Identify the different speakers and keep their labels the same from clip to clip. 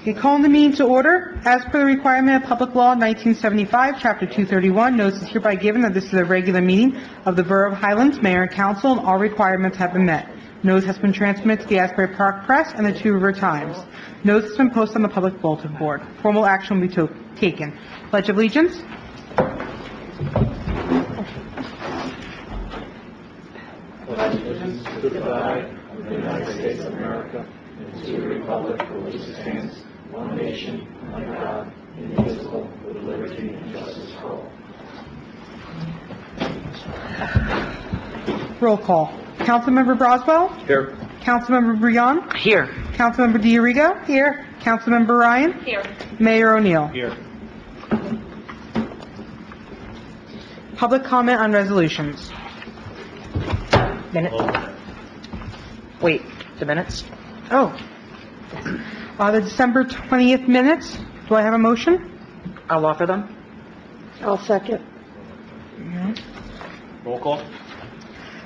Speaker 1: Okay, calling the meeting to order. As per the requirement of Public Law 1975, Chapter 231, notice is hereby given that this is a regular meeting of the Borough of Highlands, Mayor and Council, and all requirements have been met. Notice has been transmitted to the Asbury Park Press and the Two River Times. Notice has been posted on the public bulletin board. Formal action will be taken. Pledge of Allegiance.
Speaker 2: Pledge allegiance to the flag of the United States of America and to the republic for which it stands, one nation, under God, indivisible, with liberty and justice for all.
Speaker 1: Roll call. Councilmember Broswell?
Speaker 2: Here.
Speaker 1: Councilmember Brion?
Speaker 3: Here.
Speaker 1: Councilmember D'Arigo? Here. Councilmember Ryan?
Speaker 3: Here.
Speaker 1: Mayor O'Neill?
Speaker 2: Here.
Speaker 1: Public comment on resolutions.
Speaker 3: Minute. Wait, the minutes?
Speaker 1: Oh. The December 20th minutes. Do I have a motion?
Speaker 3: I'll offer them.
Speaker 1: I'll second.
Speaker 2: Roll call.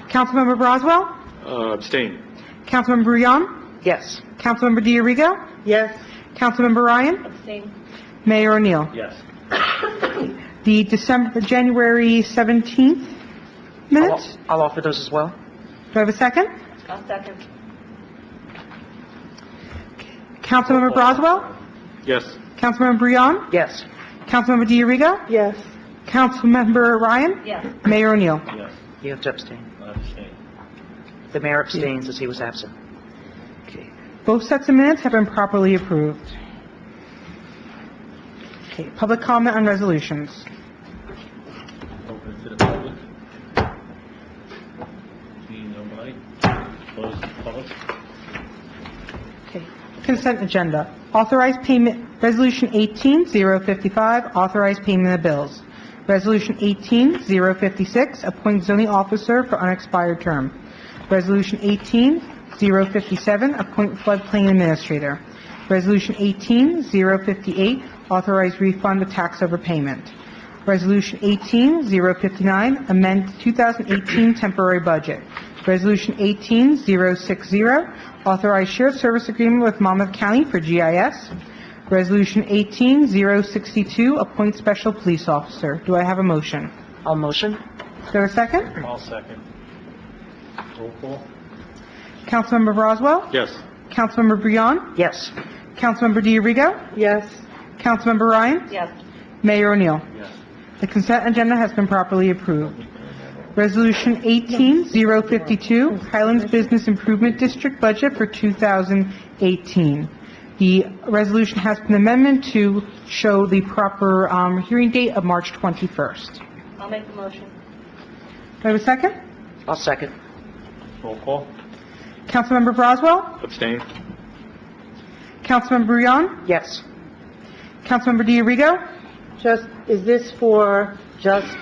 Speaker 1: Councilmember Broswell?
Speaker 2: Abstain.
Speaker 1: Councilmember Brion?
Speaker 3: Yes.
Speaker 1: Councilmember D'Arigo?
Speaker 3: Yes.
Speaker 1: Councilmember Ryan?
Speaker 3: Abstain.
Speaker 1: Mayor O'Neill?
Speaker 2: Yes.
Speaker 1: The January 17th minutes.
Speaker 3: I'll offer those as well.
Speaker 1: Do I have a second?
Speaker 3: I'll second.
Speaker 1: Councilmember Broswell?
Speaker 2: Yes.
Speaker 1: Councilmember Brion?
Speaker 3: Yes.
Speaker 1: Councilmember D'Arigo?
Speaker 3: Yes.
Speaker 1: Councilmember Ryan?
Speaker 3: Yes.
Speaker 1: Mayor O'Neill?
Speaker 2: Yes.
Speaker 3: You have to abstain.
Speaker 2: Abstain.
Speaker 3: The mayor abstains as he was absent.
Speaker 1: Okay. Both sets of minutes have been properly approved. Okay. Public comment on resolutions.
Speaker 2: Open to the public. Seeing nobody. Close the public.
Speaker 1: Okay. Consent agenda. Authorized payment, Resolution 18-055, authorized payment of bills. Resolution 18-056, appoint zoning officer for unexpired term. Resolution 18-057, appoint floodplain administrator. Resolution 18-058, authorized refund of tax overpayment. Resolution 18-059, amend 2018 temporary budget. Resolution 18-060, authorized shared service agreement with Monmouth County for GIS. Resolution 18-062, appoint special police officer. Do I have a motion?
Speaker 3: I'll motion.
Speaker 1: Is there a second?
Speaker 2: I'll second. Roll call.
Speaker 1: Councilmember Broswell?
Speaker 2: Yes.
Speaker 1: Councilmember Brion?
Speaker 3: Yes.
Speaker 1: Councilmember D'Arigo?
Speaker 3: Yes.
Speaker 1: Councilmember Ryan?
Speaker 3: Yes.
Speaker 1: Mayor O'Neill?
Speaker 2: Yes.
Speaker 1: The consent agenda has been properly approved. Resolution 18-052, Highlands Business Improvement District budget for 2018. The resolution has been amended to show the proper hearing date of March 21st.
Speaker 4: I'll make the motion.
Speaker 1: Do I have a second?
Speaker 3: I'll second.
Speaker 2: Roll call.
Speaker 1: Councilmember Broswell?
Speaker 2: Abstain.
Speaker 1: Councilmember Brion?
Speaker 3: Yes.
Speaker 1: Councilmember D'Arigo?
Speaker 5: Is this for just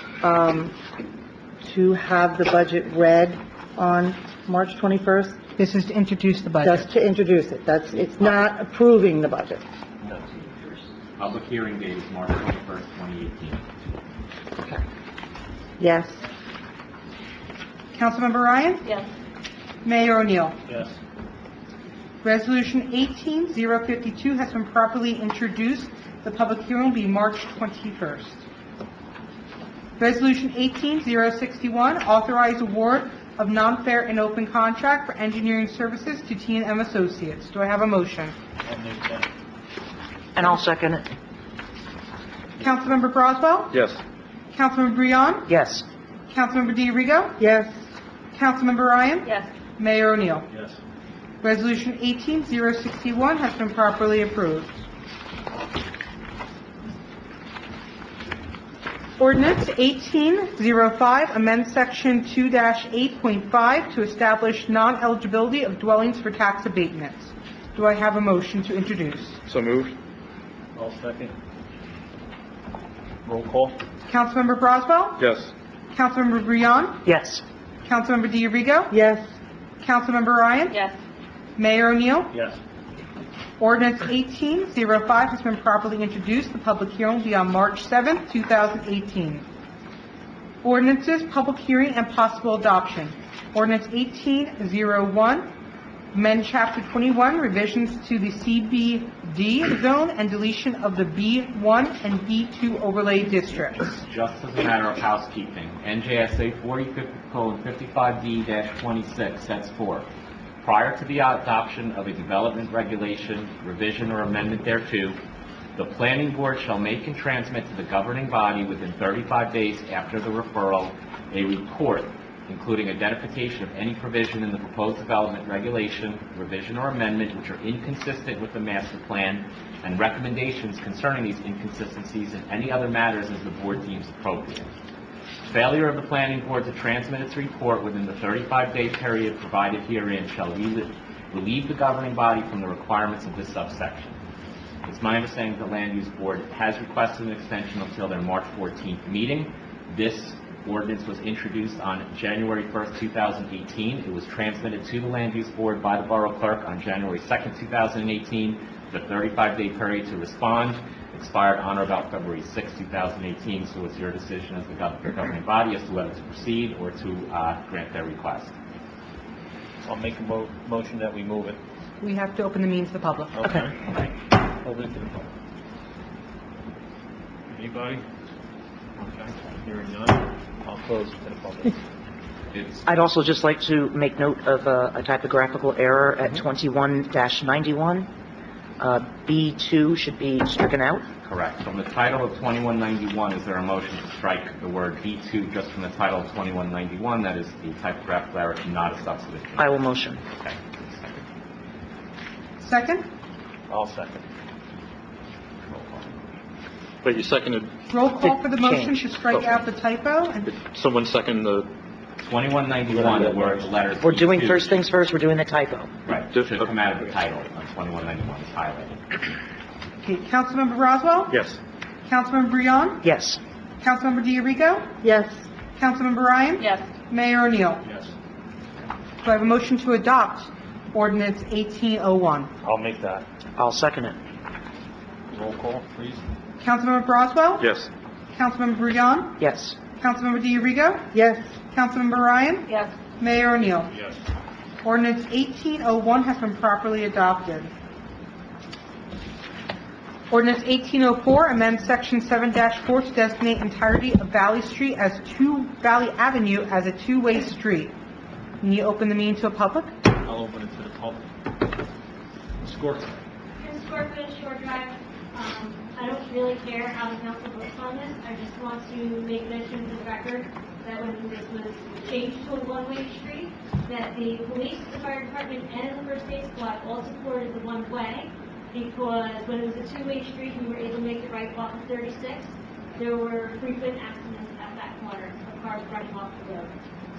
Speaker 5: to have the budget read on March 21st?
Speaker 1: This is to introduce the budget.
Speaker 5: Just to introduce it. It's not approving the budget.
Speaker 6: No. Public hearing date is March 21st, 2018.
Speaker 3: Okay.
Speaker 5: Yes.
Speaker 1: Councilmember Ryan?
Speaker 4: Yes.
Speaker 1: Mayor O'Neill?
Speaker 2: Yes.
Speaker 1: Resolution 18-052 has been properly introduced. The public hearing will be March 21st. Resolution 18-061, authorized award of non-fair and open contract for engineering services to T&M Associates. Do I have a motion?
Speaker 2: I'll make that.
Speaker 3: And I'll second it.
Speaker 1: Councilmember Broswell?
Speaker 2: Yes.
Speaker 1: Councilmember Brion?
Speaker 3: Yes.
Speaker 1: Councilmember D'Arigo?
Speaker 5: Yes.
Speaker 1: Councilmember Ryan?
Speaker 4: Yes.
Speaker 1: Mayor O'Neill?
Speaker 2: Yes.
Speaker 1: Resolution 18-061 has been properly approved. Ordinance 1805, amend section 2-8.5 to establish non-eligibility of dwellings for tax abatements. Do I have a motion to introduce?
Speaker 2: So moved. I'll second. Roll call.
Speaker 1: Councilmember Broswell?
Speaker 2: Yes.
Speaker 1: Councilmember Brion?
Speaker 3: Yes.
Speaker 1: Councilmember D'Arigo?
Speaker 5: Yes.
Speaker 1: Councilmember Ryan?
Speaker 4: Yes.
Speaker 1: Mayor O'Neill?
Speaker 2: Yes.
Speaker 1: Ordinance 1805 has been properly introduced. The public hearing will be on March 7th, 2018. Ordinances, public hearing, and possible adoption. Ordinance 1801, Amend Chapter 21, revisions to the CBD zone and deletion of the B1 and B2 overlay districts.
Speaker 6: Just as a matter of housekeeping, NJSA 40:55D-26 sets forth, prior to the adoption of a development regulation, revision, or amendment thereto, the planning board shall make and transmit to the governing body within 35 days after the referral a report including identification of any provision in the proposed development regulation, revision, or amendment which are inconsistent with the master plan, and recommendations concerning these inconsistencies and any other matters as the board deems appropriate. Failure of the planning board to transmit its report within the 35-day period provided herein shall relieve the governing body from the requirements of this subsection. It's my understanding the Land Use Board has requested an extension until their March 14th meeting. This ordinance was introduced on January 1st, 2018. It was transmitted to the Land Use Board by the Borough Clerk on January 2nd, 2018. The 35-day period to respond expired on or about February 6th, 2018, so it's your decision as the governing body as to whether to proceed or to grant their request.
Speaker 2: I'll make a motion that we move it.
Speaker 1: We have to open the meeting to the public.
Speaker 2: Okay. Open it to the public. Anybody? Okay. Hearing none, I'll close it to the public.
Speaker 3: I'd also just like to make note of a typographical error at 21-91. B2 should be stricken out.
Speaker 6: Correct. From the title of 2191, is there a motion to strike the word B2 just from the title of 2191? That is the typographical error, not a substantive change.
Speaker 3: I will motion.
Speaker 6: Okay.
Speaker 1: Second?
Speaker 2: I'll second.
Speaker 4: But you seconded,
Speaker 1: Roll call for the motion
Speaker 3: Change.
Speaker 1: to strike out the typo. And
Speaker 4: someone seconded the,
Speaker 6: 2191, the word, the letters.
Speaker 3: We're doing
Speaker 6: B2.
Speaker 3: first things first, we're doing the typo.
Speaker 6: Right. Should come out of the title on 2191 is highlighted.
Speaker 1: Okay, Councilmember Roswell?
Speaker 4: yes.
Speaker 1: Councilmember Breon?
Speaker 3: Yes.
Speaker 1: Councilmember Diarico?
Speaker 5: Yes.
Speaker 1: Councilmember Ryan?
Speaker 5: Yes.
Speaker 1: Mayor O'Neill?
Speaker 2: Yes.
Speaker 1: Do I have a motion to adopt ordinance 1801?
Speaker 2: I'll make that.
Speaker 3: I'll second it.
Speaker 2: Roll call, please.
Speaker 1: Councilmember Roswell?
Speaker 4: Yes.
Speaker 1: Councilmember Breon?
Speaker 3: Yes.
Speaker 1: Councilmember Diarico?
Speaker 5: Yes.
Speaker 1: Councilmember Ryan?
Speaker 5: Yes.
Speaker 1: Mayor O'Neill?
Speaker 2: Yes.
Speaker 1: Ordinance 1801 has been properly adopted. Ordinance 1804 amends Section 7-4 to designate entirety of Valley Street as Valley Avenue as a two-way street. Can you open the meeting to a public?
Speaker 2: I'll open it to the public. Ms. Gorka.
Speaker 7: Ms. Gorka, Short Drive. I don't really care how the council votes on this. I just want to make mention to the record that when this was changed to a one-way street, that the police, the fire department, and the first aid squad all supported the one-way, because when it was a two-way street, we were able to make the right off of 36. There were frequent accidents at that corner of cars running off the road.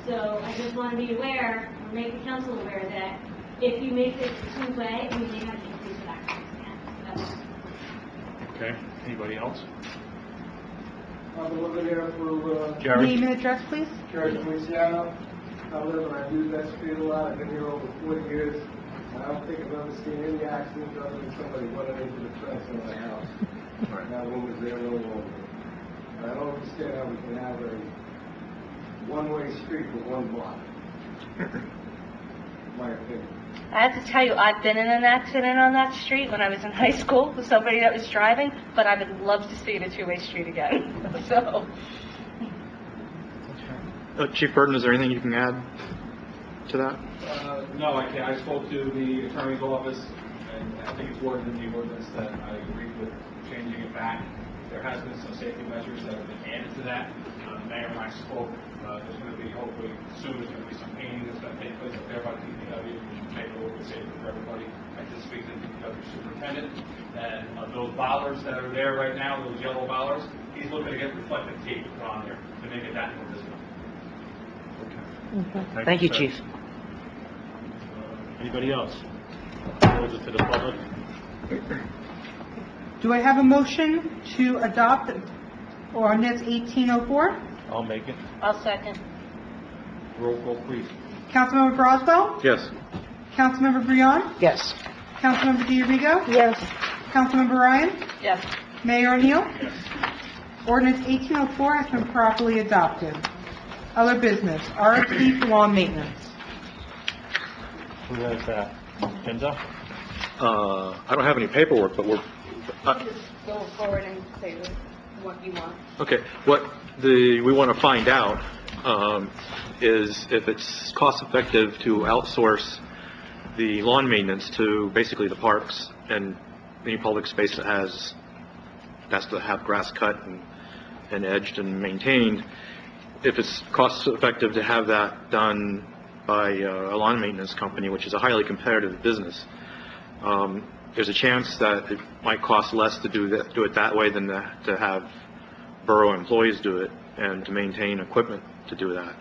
Speaker 7: So I just want to be aware, or make the council aware, that if you make this two-way, we may have an increase of accidents again. That's all.
Speaker 2: Okay. Anybody else?
Speaker 8: I've been living here for,
Speaker 2: Jerry?
Speaker 1: Name and address, please.
Speaker 8: Jerry Feliciano. I live and I use that street a lot. I've been here over 40 years. I don't think I've ever seen any accidents other than somebody running into the fence in my house. That woman was there no longer. I don't understand how we can have a one-way street with one block. My opinion.
Speaker 9: I have to tell you, I've been in an accident on that street when I was in high school with somebody that was driving, but I would love to see it a two-way street again. So,
Speaker 4: Chief Burton, is there anything you can add to that?
Speaker 10: No, I can't. I spoke to the attorney's office, and I think it's worded in the ordinance that I agree with changing it back. There has been some safety measures that have been added to that. The mayor and I spoke. There's going to be, hopefully, soon there's going to be some painting that's going to take place up there by DPW, which will make it a little bit safer for everybody. I did speak to the DPW superintendent, and those bollards that are there right now, those yellow bollards, he's looking to get reflective tape put on there to make it that more visible.
Speaker 3: Thank you,
Speaker 2: sir.
Speaker 3: Chief.
Speaker 2: Anybody else? Close it to the public.
Speaker 1: Do I have a motion to adopt ordinance 1804?
Speaker 2: I'll make it.
Speaker 9: I'll second.
Speaker 2: Roll call, please.
Speaker 1: Councilmember Roswell?
Speaker 4: Yes.
Speaker 1: Councilmember Breon?
Speaker 3: Yes.
Speaker 1: Councilmember Diarico?
Speaker 5: Yes.
Speaker 1: Councilmember Ryan?
Speaker 9: Yes.
Speaker 1: Mayor O'Neill?
Speaker 2: Yes.
Speaker 1: Ordinance 1804 has been properly adopted. Other business, RFP for lawn maintenance.
Speaker 2: Who has that? Kenzo?
Speaker 11: I don't have any paperwork, but we're,
Speaker 9: Go forward and say what you want.
Speaker 11: okay, we want to find out is if it's cost-effective to outsource the lawn maintenance to basically the parks and any public space that has to have grass cut and edged and maintained. If it's cost-effective to have that done by a lawn maintenance company, which is a highly competitive business, there's a chance that it might cost less to do it that way than to have borough employees do it and to maintain equipment to do that.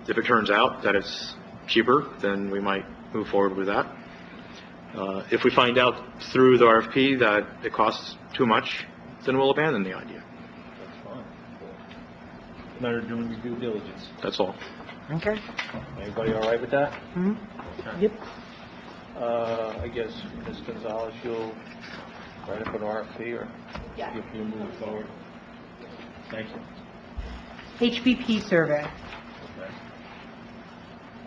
Speaker 11: If it turns out that it's cheaper, then we might move forward with that. If we find out through the RFP that it costs too much, then we'll abandon the idea.
Speaker 2: That's fine. Matter of doing your due diligence.
Speaker 11: That's all.
Speaker 3: Okay.
Speaker 2: Everybody all right with that?
Speaker 3: Mm-hmm.
Speaker 2: Okay.
Speaker 3: Yep.
Speaker 2: I guess, Ms. Gonzalez, you'll write up an RFP or
Speaker 9: Yeah.
Speaker 2: if you move forward. Thank you.
Speaker 1: HBP survey.
Speaker 2: Okay.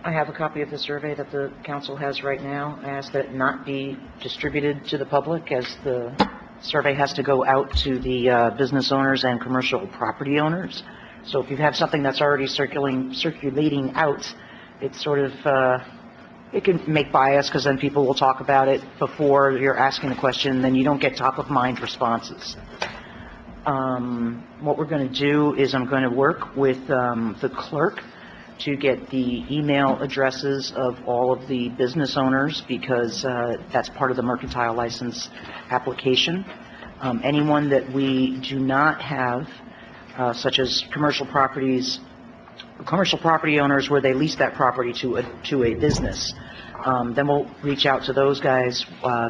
Speaker 3: I have a copy of the survey that the council has right now. I ask that it not be distributed to the public, as the survey has to go out to the business owners and commercial property owners. So if you have something that's already circulating out, it's sort of, it can make bias, because then people will talk about it before you're asking the question, and then you don't get top-of-mind responses. What we're going to do is I'm going to work with the clerk to get the email addresses of all of the business owners, because that's part of the mercantile license application. Anyone that we do not have, such as commercial property owners where they lease that property to a business, then we'll reach out to those guys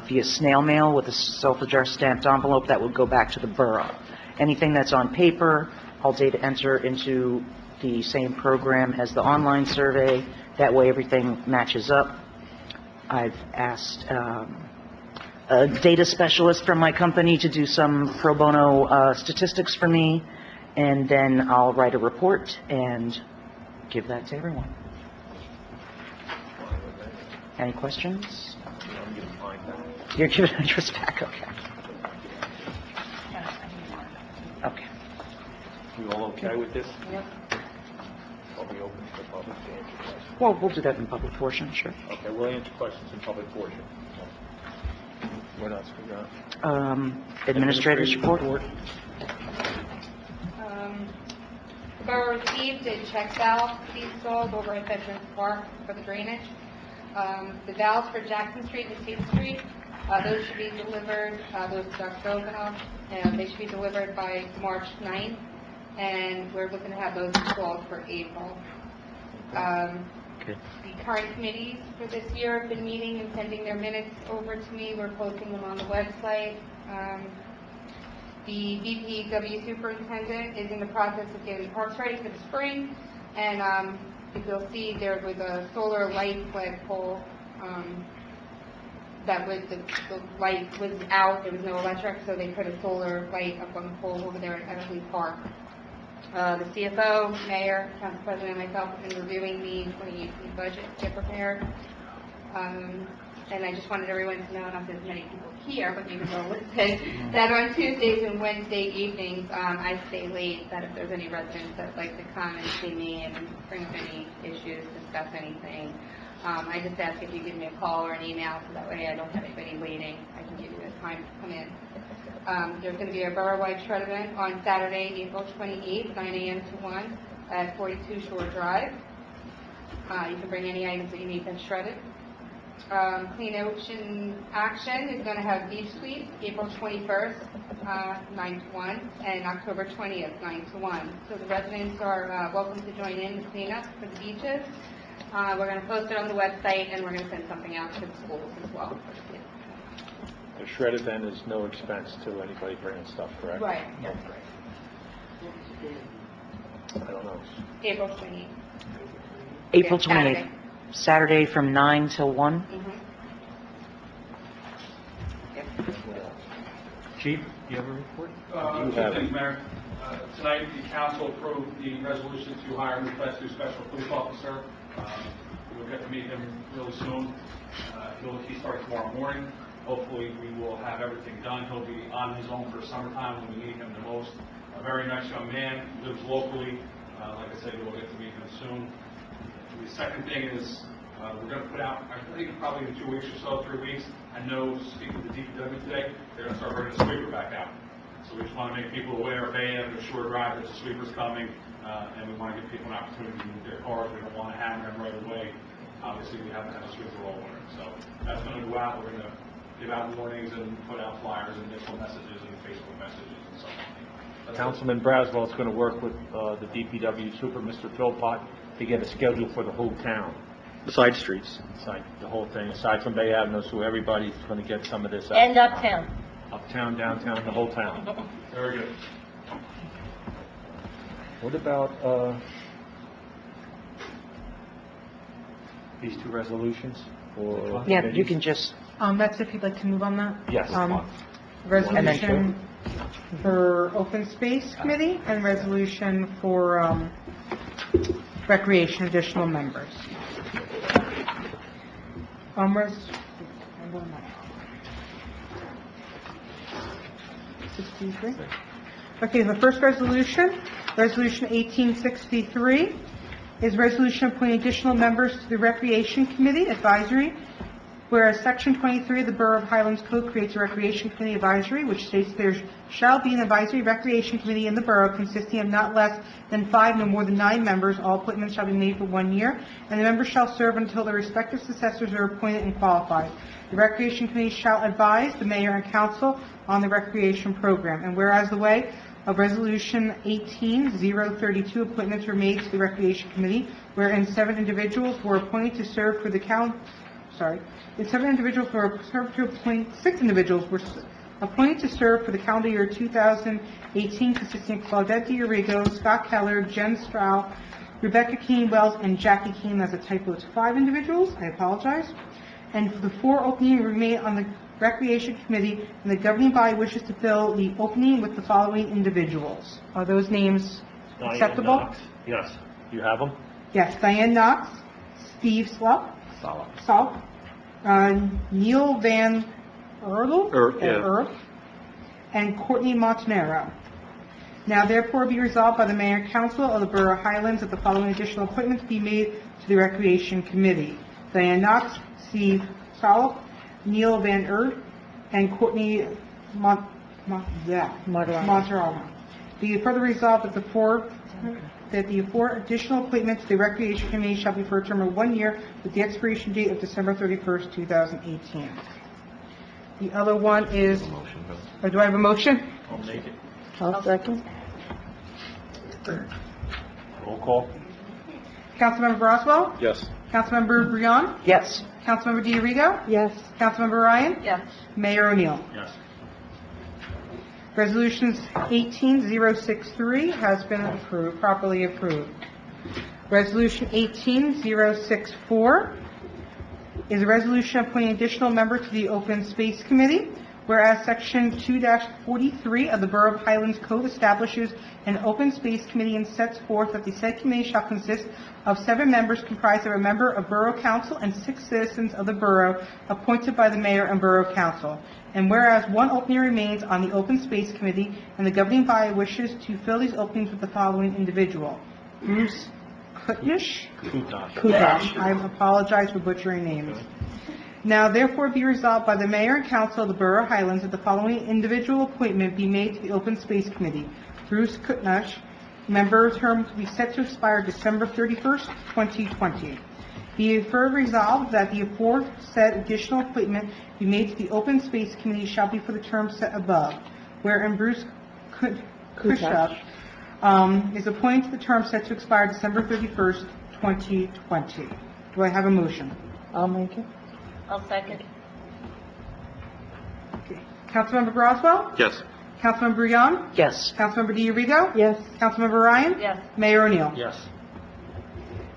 Speaker 3: via snail mail with a self-addressed stamped envelope that will go back to the borough. Anything that's on paper, I'll data enter into the same program as the online survey. That way everything matches up. I've asked a data specialist from my company to do some pro bono statistics for me, and then I'll write a report and give that to everyone. Any questions?
Speaker 2: I'm going to find that.
Speaker 3: You're giving yours back, okay. Okay.
Speaker 2: We all okay with this?
Speaker 9: Yep.
Speaker 2: Are we open to the public to answer questions?
Speaker 3: Well, we'll do that in public portion, sure.
Speaker 2: Okay, we'll answer questions in public portion. What else we got?
Speaker 3: Administrator's report.
Speaker 12: The borough received a check valve to be installed over at Veterans Park for the drainage. The valves for Jackson Street and State Street, those should be delivered, those ducts open up, and they should be delivered by March 9th, and we're looking to have those installed for April.
Speaker 3: Okay.
Speaker 12: The current committees for this year have been meeting and sending their minutes over to me. We're posting them on the website. The BPW superintendent is in the process of getting parks ready for the spring, and if you'll see, there was a solar light flagpole that was, the light was out, there was no electric, so they put a solar light up on the pole over there at Everly Park. The CFO, Mayor, Council President, and myself have been reviewing the 2018 budget to get prepared. And I just wanted everyone to know, not that there's many people here, but maybe they'll listen, that on Tuesdays and Wednesday evenings, I stay late, that if there's any residents that like to come and see me and bring up any issues, discuss anything, I just ask if you give me a call or an email, so that way I don't have anybody waiting. I can give you the time to come in. There's going to be a borough-wide shred event on Saturday, April 28th, 9 a.m. to 1 at 42 Shore Drive. You can bring any items that you need that's shredded. Clean Ocean Action is going to have beach sweeps April 21st, 9 to 1, and October 20th, 9 to 1. So the residents are welcome to join in the cleanup for the beaches. We're going to post it on the website, and we're going to send something out to the schools as well for the kids.
Speaker 2: The shred event is no expense to anybody bringing stuff, correct?
Speaker 12: Right.
Speaker 2: Okay. I don't know.
Speaker 12: April 28th.
Speaker 3: April
Speaker 12: Yeah,
Speaker 3: 28th, Saturday from 9 till 1.
Speaker 2: Chief, do you have a report?
Speaker 10: Two things, Mayor. Tonight, the council approved the resolution to hire a new special police officer. You'll get to meet him really soon. He starts tomorrow morning. Hopefully, we will have everything done. He'll be on his own for summertime when we need him the most. A very nice young man, lives locally. Like I said, you will get to meet him soon. The second thing is, we're going to put out, I think probably in 2 weeks or so, 3 weeks, I know, speaking to DPW today, they're going to start bringing the sweeper back out. So we just want to make people aware, if they have a short drive, there's a sweeper's coming, and we want to give people an opportunity to move their cars. We don't want to hammer them right away. Obviously, we haven't had a sweeper all winter. So that's going to go out. We're going to give out warnings and put out flyers and initial messages and Facebook messages and so on.
Speaker 2: Councilman Braswell is going to work with the DPW super, Mr. Philpott, to get a schedule for the whole town.
Speaker 11: The side streets.
Speaker 2: Aside the whole thing, aside from Bay Avenue, so everybody's going to get some of this.
Speaker 9: And uptown.
Speaker 2: Uptown, downtown, the whole town.
Speaker 10: Very good.
Speaker 2: What about these two resolutions? Or
Speaker 3: Yeah, you can just,
Speaker 1: That's if you'd like to move on that.
Speaker 2: Yes.
Speaker 1: Resolution for Open Space Committee and resolution for Recreation, additional members. Res- 63. Okay, the first resolution, Resolution 1863, is resolution appointing additional members to the Recreation Committee Advisory, whereas Section 23 of the Borough of Highlands Code creates a Recreation Committee Advisory, which states there shall be an advisory recreation committee in the borough consisting of not less than 5 no more than 9 members. All appointments shall be made for 1 year, and the members shall serve until their respective successors are appointed and qualified. The Recreation Committee shall advise the mayor and council on the recreation program. And whereas the way of Resolution 18-032, appointments were made to the Recreation Committee, wherein 7 individuals were appointed to serve for the six individuals were appointed to serve for the calendar year 2018, consisting of Claudette D'Arigo, Scott Keller, Jen Stroud, Rebecca Keane-Wells, and Jackie Keane. That's a typo. It's 5 individuals. I apologize. And for the 4 openings remain on the Recreation Committee, and the governing body wishes to fill the opening with the following individuals. Are those names acceptable?
Speaker 2: Knox. Yes. You have them?
Speaker 1: Yes. Diane Knox, Steve Slop, Neil Van Earl, and Courtney Montanaro. Now therefore be resolved by the Mayor and Council of the Borough of Highlands that the following additional appointments be made to the Recreation Committee. Diane Knox, Steve Solomon, Neil Van Earl, and Courtney Montanaro. Be it further resolved that the four additional appointments to the Recreation Committee shall be for a term of 1 year with the expiration date of December 31st, 2018. The other one is, do I have a motion?
Speaker 2: I'll make it.
Speaker 5: I'll second.
Speaker 2: Roll call.
Speaker 1: Councilmember Roswell?
Speaker 11: Yes.
Speaker 1: Councilmember Briand?
Speaker 3: yes.
Speaker 1: Councilmember D'Arigo?
Speaker 5: Yes.
Speaker 1: Councilmember Ryan?
Speaker 9: Yes.
Speaker 1: Mayor O'Neill?
Speaker 2: Yes.
Speaker 1: Resolutions 18063 has been approved, properly approved. Resolution 18064 is a resolution appointing additional member to the Open Space Committee, whereas Section 2-43 of the Borough of Highlands Code establishes an Open Space Committee and sets forth that the said committee shall consist of 7 members comprised of a member of Borough Council and 6 citizens of the borough appointed by the mayor and Borough Council. And whereas 1 opening remains on the Open Space Committee, and the governing body wishes to fill these openings with the following individual: Bruce Kutnish?
Speaker 5: Kutash.
Speaker 1: I apologize for butchering names. Now therefore be resolved by the mayor and council of the Borough of Highlands that the following individual appointment be made to the Open Space Committee: Bruce Kutnish, member term to be set to expire December 31st, 2020. Be it further resolved that the aforesaid additional appointment be made to the Open Space Committee shall be for the term set above, wherein Bruce Kutnish is appointed to the term set to expire December 31st, 2020. Do I have a motion?
Speaker 5: I'll make it.
Speaker 9: I'll second.
Speaker 1: Okay. Councilmember Roswell?
Speaker 11: Yes.
Speaker 1: Councilmember Briand?
Speaker 3: Yes.
Speaker 1: Councilmember D'Arigo?
Speaker 5: Yes.
Speaker 1: Councilmember Ryan?
Speaker 9: Yes.
Speaker 1: Mayor O'Neill?
Speaker 2: Yes.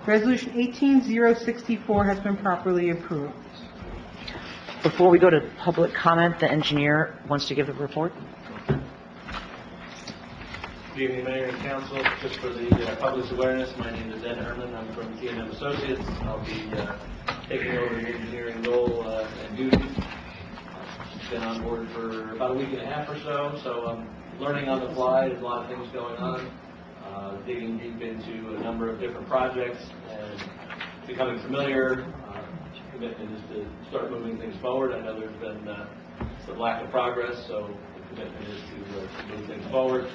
Speaker 1: Resolution 18064 has been properly approved.
Speaker 3: Before we go to public comment, the engineer wants to give a report.
Speaker 10: The
Speaker 13: Good evening, Mayor and Council. Just for the public's awareness, my name is Ed Herman. I'm from T&M Associates. I'll be taking over the engineering role and duties. I've been on board for about a week and a half or so I'm learning on the fly. There's a lot of things going on, digging deep into a number of different projects and becoming familiar. Commitment is to start moving things forward. I know there's been some lack of progress, so the commitment is to move things forward.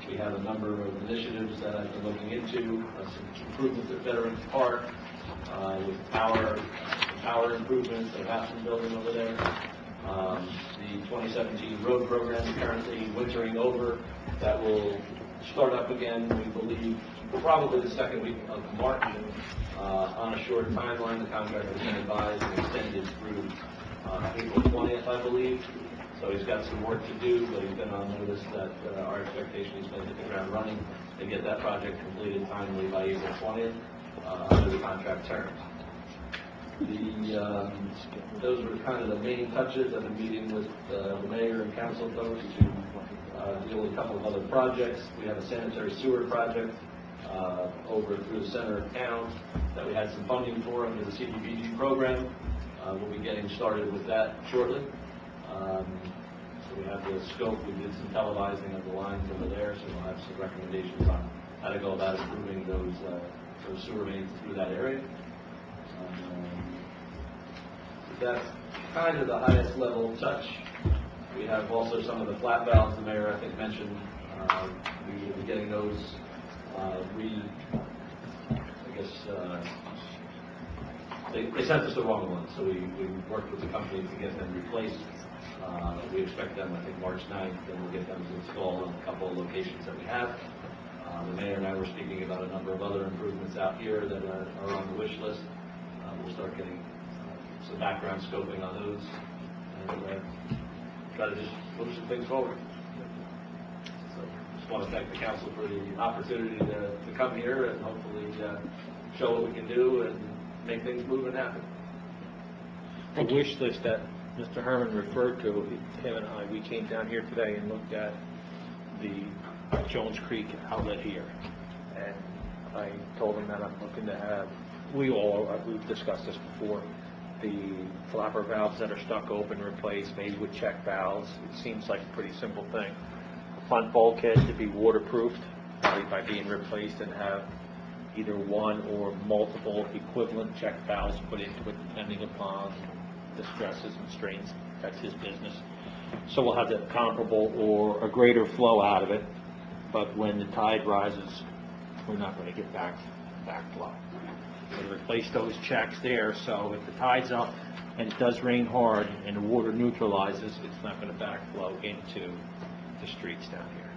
Speaker 13: We have a number of initiatives that I've been looking into, some improvements at Veterans Park, with power improvements at Aspen Building over there. The 2017 road program is currently wintering over. That will start up again, we believe, probably the second week of March. On a short timeline, the contractor has been advised and extended through April 20th, I believe. So he's got some work to do, but he's been on notice that our expectation is going to hit the ground running and get that project completed timely by April 20th under the contract terms. Those were kind of the main touches. I've been meeting with the mayor and council folks to deal with a couple of other projects. We have a sanitary sewer project over through the center of town that we had some funding for under the CDBG program. We'll be getting started with that shortly. So we have the scope. We did some televising of the lines over there, so we'll have some recommendations on how to go about improving those sewer mains through that area. That's kind of the highest level touch. We have also some of the flat valves the mayor, I think, mentioned. We will be getting those they sent us the wrong ones, so we worked with the company to get them replaced. We expect them, I think, March 9th, and we'll get them installed on a couple of locations that we have. The mayor and I were speaking about a number of other improvements out here that are on the wish list. We'll start getting some background scoping on those and try to just move some things forward. So just want to thank the council for the opportunity to come here and hopefully show what we can do and make things move and happen.
Speaker 11: The wish list that Mr. Herman referred to, Kevin and I, we came down here today and looked at the Jones Creek outlet here. And I told him that I'm looking to have, we've discussed this before, the flapper valves that are stuck open replaced, maybe with check valves. It seems like a pretty simple thing. The front bulkhead to be waterproofed by being replaced and have either one or multiple equivalent check valves put into it depending upon the stresses and strains. That's his business. So we'll have the comparable or a greater flow out of it, but when the tide rises, we're not going to get backflow. So to replace those checks there, so if the tide's up and it does rain hard and the water neutralizes, it's not going to backflow into the streets down here.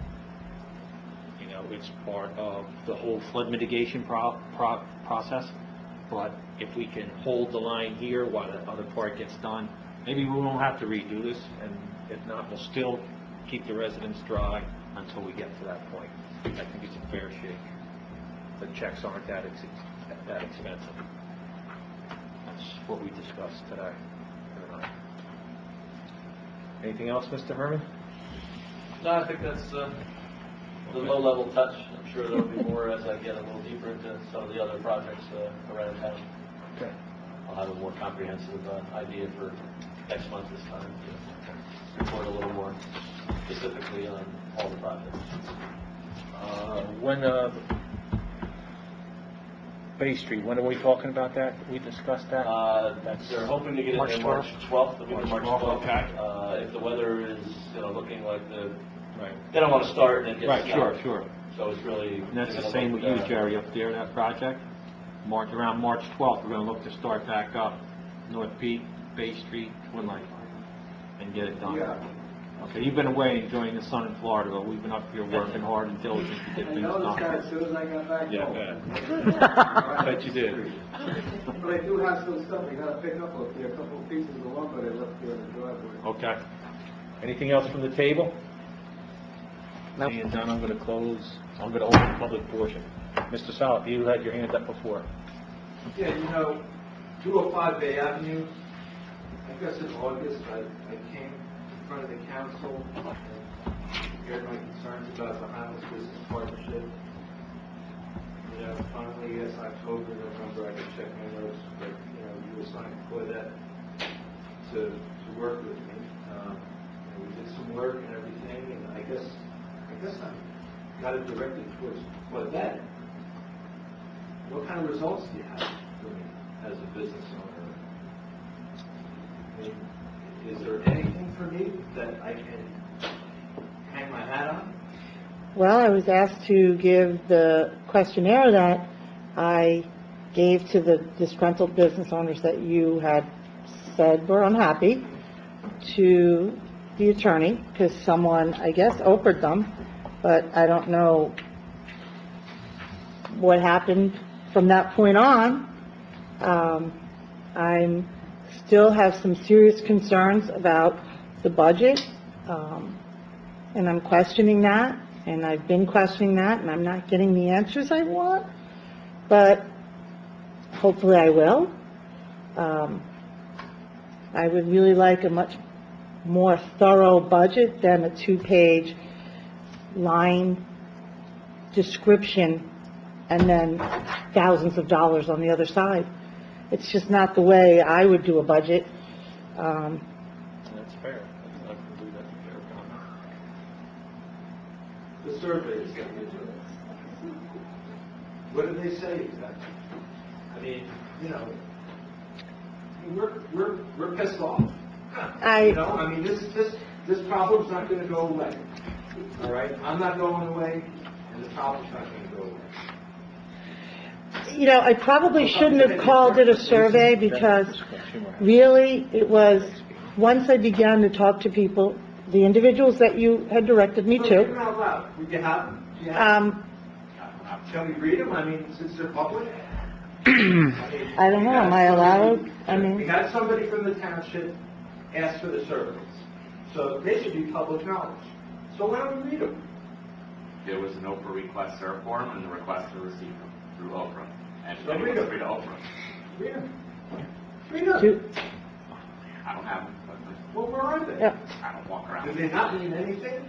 Speaker 11: You know, it's part of the whole flood mitigation process, but if we can hold the line here while the other part gets done, maybe we won't have to redo this, and if not, we'll still keep the residents dry until we get to that point. I think it's a fair shake. The checks aren't that expensive. That's what we discussed today. Anything else, Mr. Herman?
Speaker 13: No, I think that's the low-level touch. I'm sure there'll be more as I get a little deeper into some of the other projects around town.
Speaker 11: Okay.
Speaker 13: I'll have a more comprehensive idea for next month this time to report a little more specifically on all the projects.
Speaker 11: When Bay Street, when are we talking about that? We discussed that?
Speaker 13: They're hoping to get it in March 12th, the week of March 12th.
Speaker 11: Okay.
Speaker 13: If the weather is, looking like they don't want to start and it gets
Speaker 11: right, sure.
Speaker 13: So it's really...
Speaker 11: And that's the same with you, Jerry, up there, that project? Around March 12th, we're going to look to start back up North Peak, Bay Street, Twin Lake, and get it done.
Speaker 8: Yeah.
Speaker 11: Okay, you've been away enjoying the sun in Florida, but we've been up here working hard and diligent to get things done.
Speaker 8: I noticed that as soon as I got back home.
Speaker 11: Yeah, bet you did.
Speaker 8: But I do have some stuff I got to pick up up there, a couple of pieces of lumber they left there in the driveway.
Speaker 11: Okay. Anything else from the table?
Speaker 3: Nope.
Speaker 11: Seeing done, I'm going to open the public portion. Mr. Salop, you had your hand up before.
Speaker 14: Yeah, 205 Bay Avenue, I guess in August I came in front of the council and shared my concerns about the Highlands Business Partnership. You know, finally, yes, October, November, I can check my notes, but, you know, you assigned Claudette to work with me. And we did some work and everything, and I guess I got it directed towards Claudette. What kind of results do you have for me as a business owner? I mean, is there anything for me that I can hang my hat on?
Speaker 5: Well, I was asked to give the questionnaire that I gave to the disgruntled business owners that you had said were unhappy to the attorney, because someone, I guess, offered them, but I don't know what happened from that point on. I still have some serious concerns about the budget, and I'm questioning that, and I've been questioning that, and I'm not getting the answers I want, but hopefully I will. I would really like a much more thorough budget than a 2-page line description and then thousands of dollars on the other side. It's just not the way I would do a budget.
Speaker 11: That's fair. I believe that's a fair comment.
Speaker 14: The survey is going to do it. What do they say exactly? I mean, you know, we're pissed off. You know, I mean, this problem's not going to go away. All right, I'm not going away, and the problem's not going to go away.
Speaker 5: You know, I probably shouldn't have called it a survey, because really it was, once I began to talk to people, the individuals that you had directed me to.
Speaker 14: Read them out loud. Would you have them? Shall we read them? I mean, since they're public.
Speaker 5: I don't know, am I allowed?
Speaker 14: We had somebody from the township ask for the surveys, so they should be public knowledge. So why don't we read them?
Speaker 6: There was an Oprah request served form and the request to receive them through Oprah. And
Speaker 14: So
Speaker 6: anyone's
Speaker 14: read them.
Speaker 6: free to Oprah.
Speaker 14: Read them. Read them.
Speaker 6: I don't have them.
Speaker 14: Well, where are they?
Speaker 6: I don't walk around.
Speaker 14: Do they not mean anything?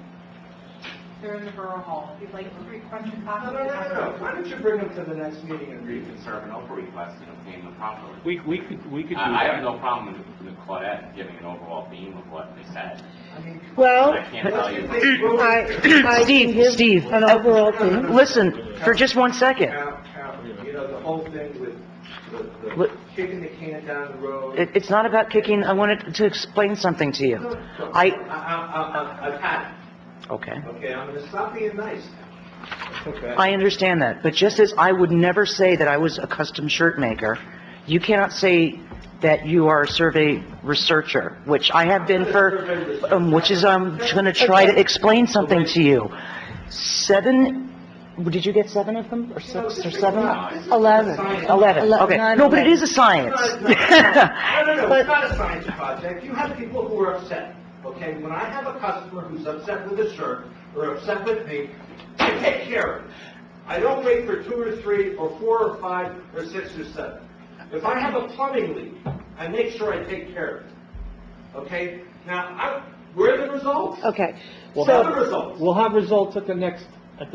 Speaker 15: They're in the Borough Hall. If you'd like to request a
Speaker 14: No,
Speaker 15: copy.
Speaker 14: no, no, no. Why don't you bring them to the next meeting and
Speaker 6: You
Speaker 14: read them?
Speaker 6: can serve an Oprah request and obtain them properly.
Speaker 11: We could do
Speaker 6: I have
Speaker 11: that.
Speaker 6: no problem with Claudette giving an overall theme of what they said.
Speaker 5: Well,
Speaker 6: I can't tell you.
Speaker 5: I can give
Speaker 3: Steve,
Speaker 5: an overall thing.
Speaker 3: Listen, for just 1 second.
Speaker 14: You know, the whole thing with the kicking the can down the road.
Speaker 3: It's not about kicking. I wanted to explain something to you.
Speaker 14: I've had it.
Speaker 3: Okay.
Speaker 14: Okay, I'm going to stop being nice. Okay.
Speaker 3: I understand that, but just as I would never say that I was a custom shirt maker, you cannot say that you are a survey researcher, which I have been for, which is, I'm going to try to explain something to you. 7, did you get 7 of them, or 6, or 7? 11. Okay. No, but it is a science.
Speaker 14: No, it's not a science project. You have people who are upset. Okay, when I have a customer who's upset with a shirt or upset with me, I take care of it. I don't wait for 2 or 3 or 4 or 5 or 6 or 7. If I have a plumbing leak, I make sure I take care of it. Okay? Now, where are the results?
Speaker 5: Okay.
Speaker 14: What are the results?
Speaker 16: We'll have results at the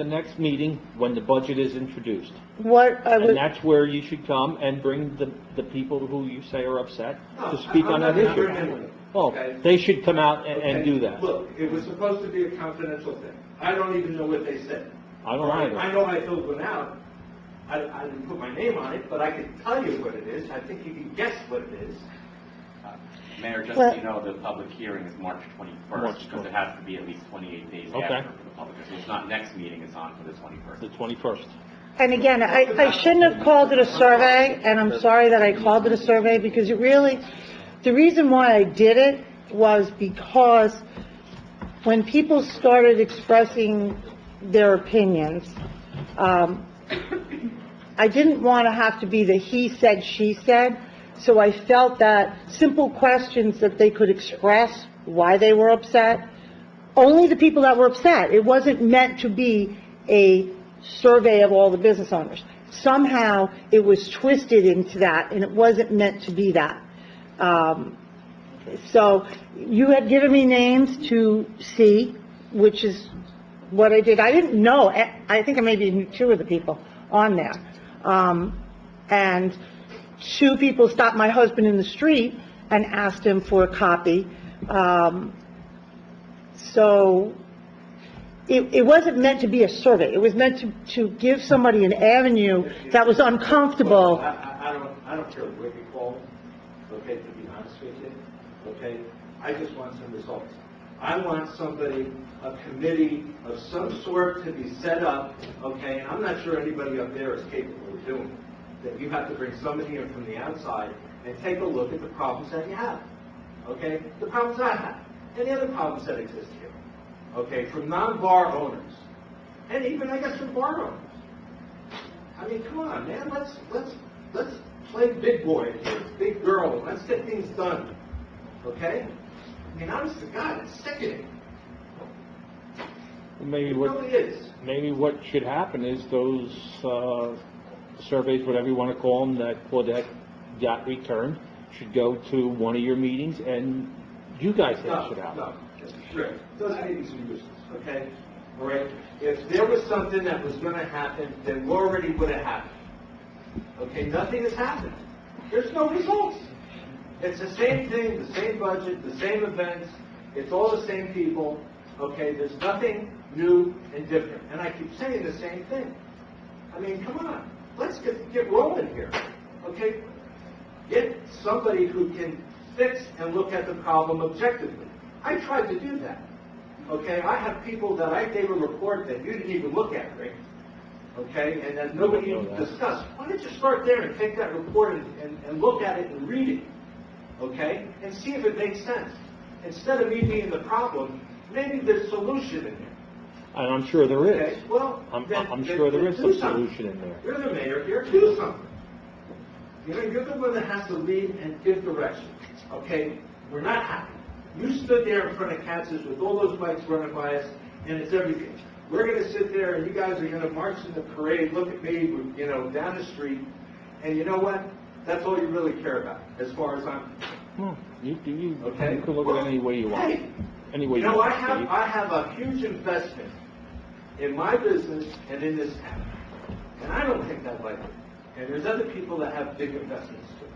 Speaker 16: next meeting when the budget is introduced.
Speaker 5: What I
Speaker 16: And
Speaker 5: would,
Speaker 16: that's where you should come and bring the people who you say are upset
Speaker 14: No,
Speaker 16: to speak
Speaker 14: I'm
Speaker 16: on
Speaker 14: not
Speaker 16: that
Speaker 14: gonna bring
Speaker 16: issue.
Speaker 14: anyone.
Speaker 16: Well,
Speaker 14: Okay.
Speaker 16: they should come out and
Speaker 14: Okay?
Speaker 16: do that.
Speaker 14: Look, it was supposed to be a confidential thing. I don't even know what they said.
Speaker 16: I don't either.
Speaker 14: I know I filled one out. I didn't put my name on it, but I can tell you what it is. I think you can guess what it is.
Speaker 6: Mayor, just so you know, the public hearing is March 21st, because it has to be at least 28 days
Speaker 16: Okay.
Speaker 6: after for the public. So it's not next meeting, it's on for the 21st.
Speaker 16: The 21st.
Speaker 5: and again, I shouldn't have called it a survey, and I'm sorry that I called it a survey, because it really, the reason why I did it was because when people started expressing their opinions, I didn't want to have to be the he said, she said, so I felt that simple questions that they could express why they were upset, only the people that were upset. It wasn't meant to be a survey of all the business owners. Somehow, it was twisted into that, and it wasn't meant to be that. So, you had given me names to see, which is what I did. I didn't know, I think I maybe knew two of the people on there. And two people stopped my husband in the street and asked him for a copy. So it wasn't meant to be a survey. It was meant to give somebody an avenue that was uncomfortable.
Speaker 14: I don't care what you call it, okay, to be honest with you, okay? I just want some results. I want somebody, a committee of some sort to be set up, okay? And I'm not sure anybody up there is capable of doing it. That you have to bring somebody in from the outside and take a look at the problems that you have, okay? The problems I have, and the other problems that exist here, okay? From non-bar owners, and even, I guess, from bar owners. I mean, come on, man, let's play big boy here, big girl, let's get things done, okay? I mean, honest to God, it's sickening.
Speaker 16: Maybe
Speaker 14: It really is.
Speaker 16: maybe what should happen is those surveys, whatever you want to call them, that Claudette got returned, should go to one of your meetings, and you guys hash it out.
Speaker 14: No, Rick, those meetings are useless, okay? All right? If there was something that was going to happen, then already would have happened. Okay, nothing has happened. There's no results. It's the same thing, the same budget, the same events. It's all the same people. Okay, there's nothing new and different. And I keep saying the same thing. I mean, come on. Let's get rolling here. Okay? Get somebody who can fix and look at the problem objectively. I tried to do that. Okay? I have people that I gave a report that you didn't even look at, Rick. Okay? And that nobody even discussed. Why don't you start there and take that report and look at it and read it? Okay? And see if it makes sense. Instead of me being the problem, maybe there's solution in there.
Speaker 16: And I'm sure there is.
Speaker 14: Okay? Well,
Speaker 16: I'm sure there is some solution in there.
Speaker 14: You're the mayor here. Do something. You know, you're the one that has to lead and give direction. Okay? We're not happy. You stood there in front of Katz's with all those bikes running by us, and it's everything. We're going to sit there, and you guys are going to march in the parade, look at me, you know, down the street, and you know what? That's all you really care about, as far as I'm concerned.
Speaker 16: You
Speaker 14: Okay?
Speaker 16: you can look at it any way you want.
Speaker 14: Hey,
Speaker 16: Any way
Speaker 14: you
Speaker 16: you
Speaker 14: know,
Speaker 16: want.
Speaker 14: I have a huge investment in my business and in this town. And I don't think that lightly. And there's other people that have big investments too.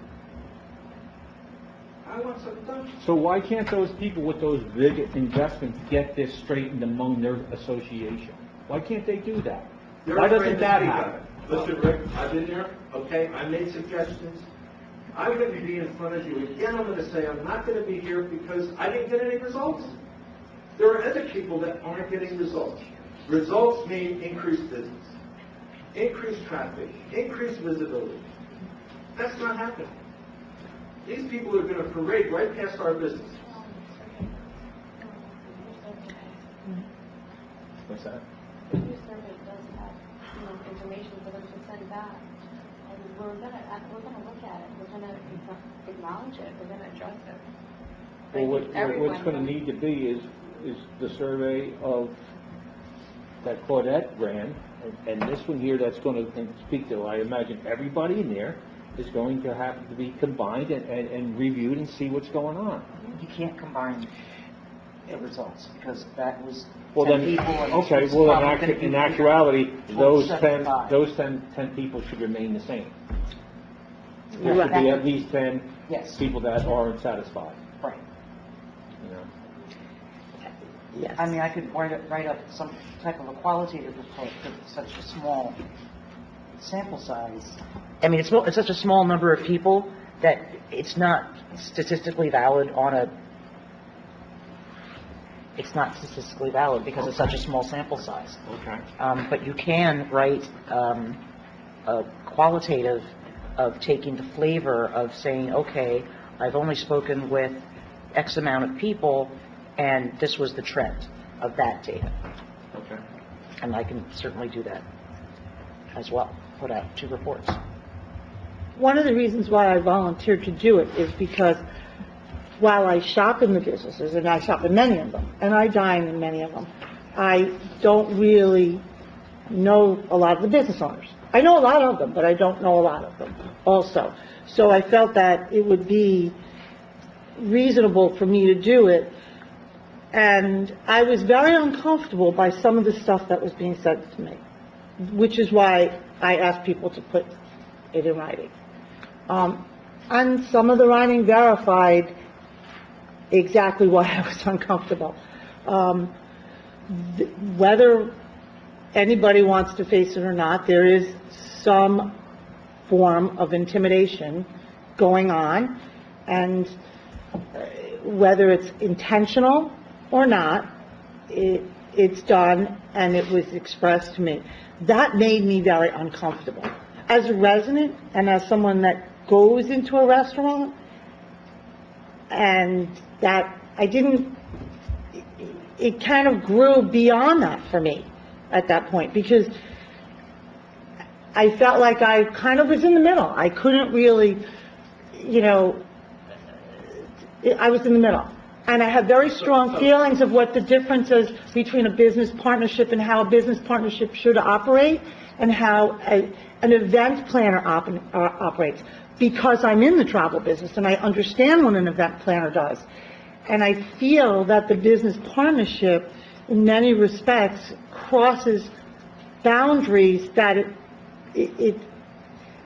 Speaker 14: I want something done.
Speaker 16: So why can't those people with those big investments get this straightened among their association? Why can't they do that?
Speaker 14: They're
Speaker 16: Why
Speaker 14: afraid
Speaker 16: doesn't
Speaker 14: to
Speaker 16: that
Speaker 14: speak
Speaker 16: happen?
Speaker 14: of it. Listen, Rick, I've been there, okay? I made suggestions. I'm going to be in front of you again. I'm going to say I'm not going to be here because I didn't get any results. There are other people that aren't getting results. Results mean increased business, increased traffic, increased visibility. That's not happening. These people are going to parade right past our business.
Speaker 16: What's that?
Speaker 17: Your survey does have, information for them to send back. And we're gonna look at it, we're gonna acknowledge it, we're gonna address it.
Speaker 16: Well, what's
Speaker 17: Everyone-
Speaker 16: going to need to be is the survey of that Claudette ran, and this one here that's going to speak to, I imagine, everybody in there is going to have to be combined and reviewed and see what's going on.
Speaker 3: You can't combine the results, because that was
Speaker 16: Well
Speaker 3: 10
Speaker 16: then,
Speaker 3: people. and
Speaker 16: okay,
Speaker 3: it's
Speaker 16: well
Speaker 3: probably gonna
Speaker 16: in
Speaker 3: be
Speaker 16: actuality, those 10,
Speaker 3: 75.
Speaker 16: those 10 people should remain the same. There
Speaker 3: Right.
Speaker 16: should be at least 10
Speaker 3: Yes.
Speaker 16: people that aren't satisfied,
Speaker 3: Right.
Speaker 16: you know?
Speaker 5: Yes.
Speaker 3: I mean, I could write up some type of a qualitative report for such a small sample size. I mean, it's such a small number of people that it's not statistically valid it's not statistically valid because it's such a small sample size.
Speaker 16: Okay.
Speaker 3: But you can write a qualitative of taking the flavor of saying, okay, I've only spoken with X amount of people, and this was the trend of that data.
Speaker 16: Okay.
Speaker 3: And I can certainly do that as well, put out 2 reports.
Speaker 5: One of the reasons why I volunteered to do it is because while I shop in the businesses, and I shop in many of them, and I dine in many of them, I don't really know a lot of the business owners. I know a lot of them, but I don't know a lot of them also. So I felt that it would be reasonable for me to do it And I was very uncomfortable by some of the stuff that was being said to me, which is why I asked people to put it in writing. And some of the writing verified exactly why I was uncomfortable. Whether anybody wants to face it or not, there is some form of intimidation going on, and whether it's intentional or not, it's done, and it was expressed to me. That made me very uncomfortable. As a resident and as someone that goes into a restaurant, and that it kind of grew beyond that for me at that point, because I felt like I kind of was in the middle. I couldn't really, I was in the middle. And I have very strong feelings of what the difference is between a business partnership and how a business partnership should operate, and how an event planner operates. Because I'm in the travel business and I understand what an event planner does. And I feel that the business partnership, in many respects, crosses boundaries that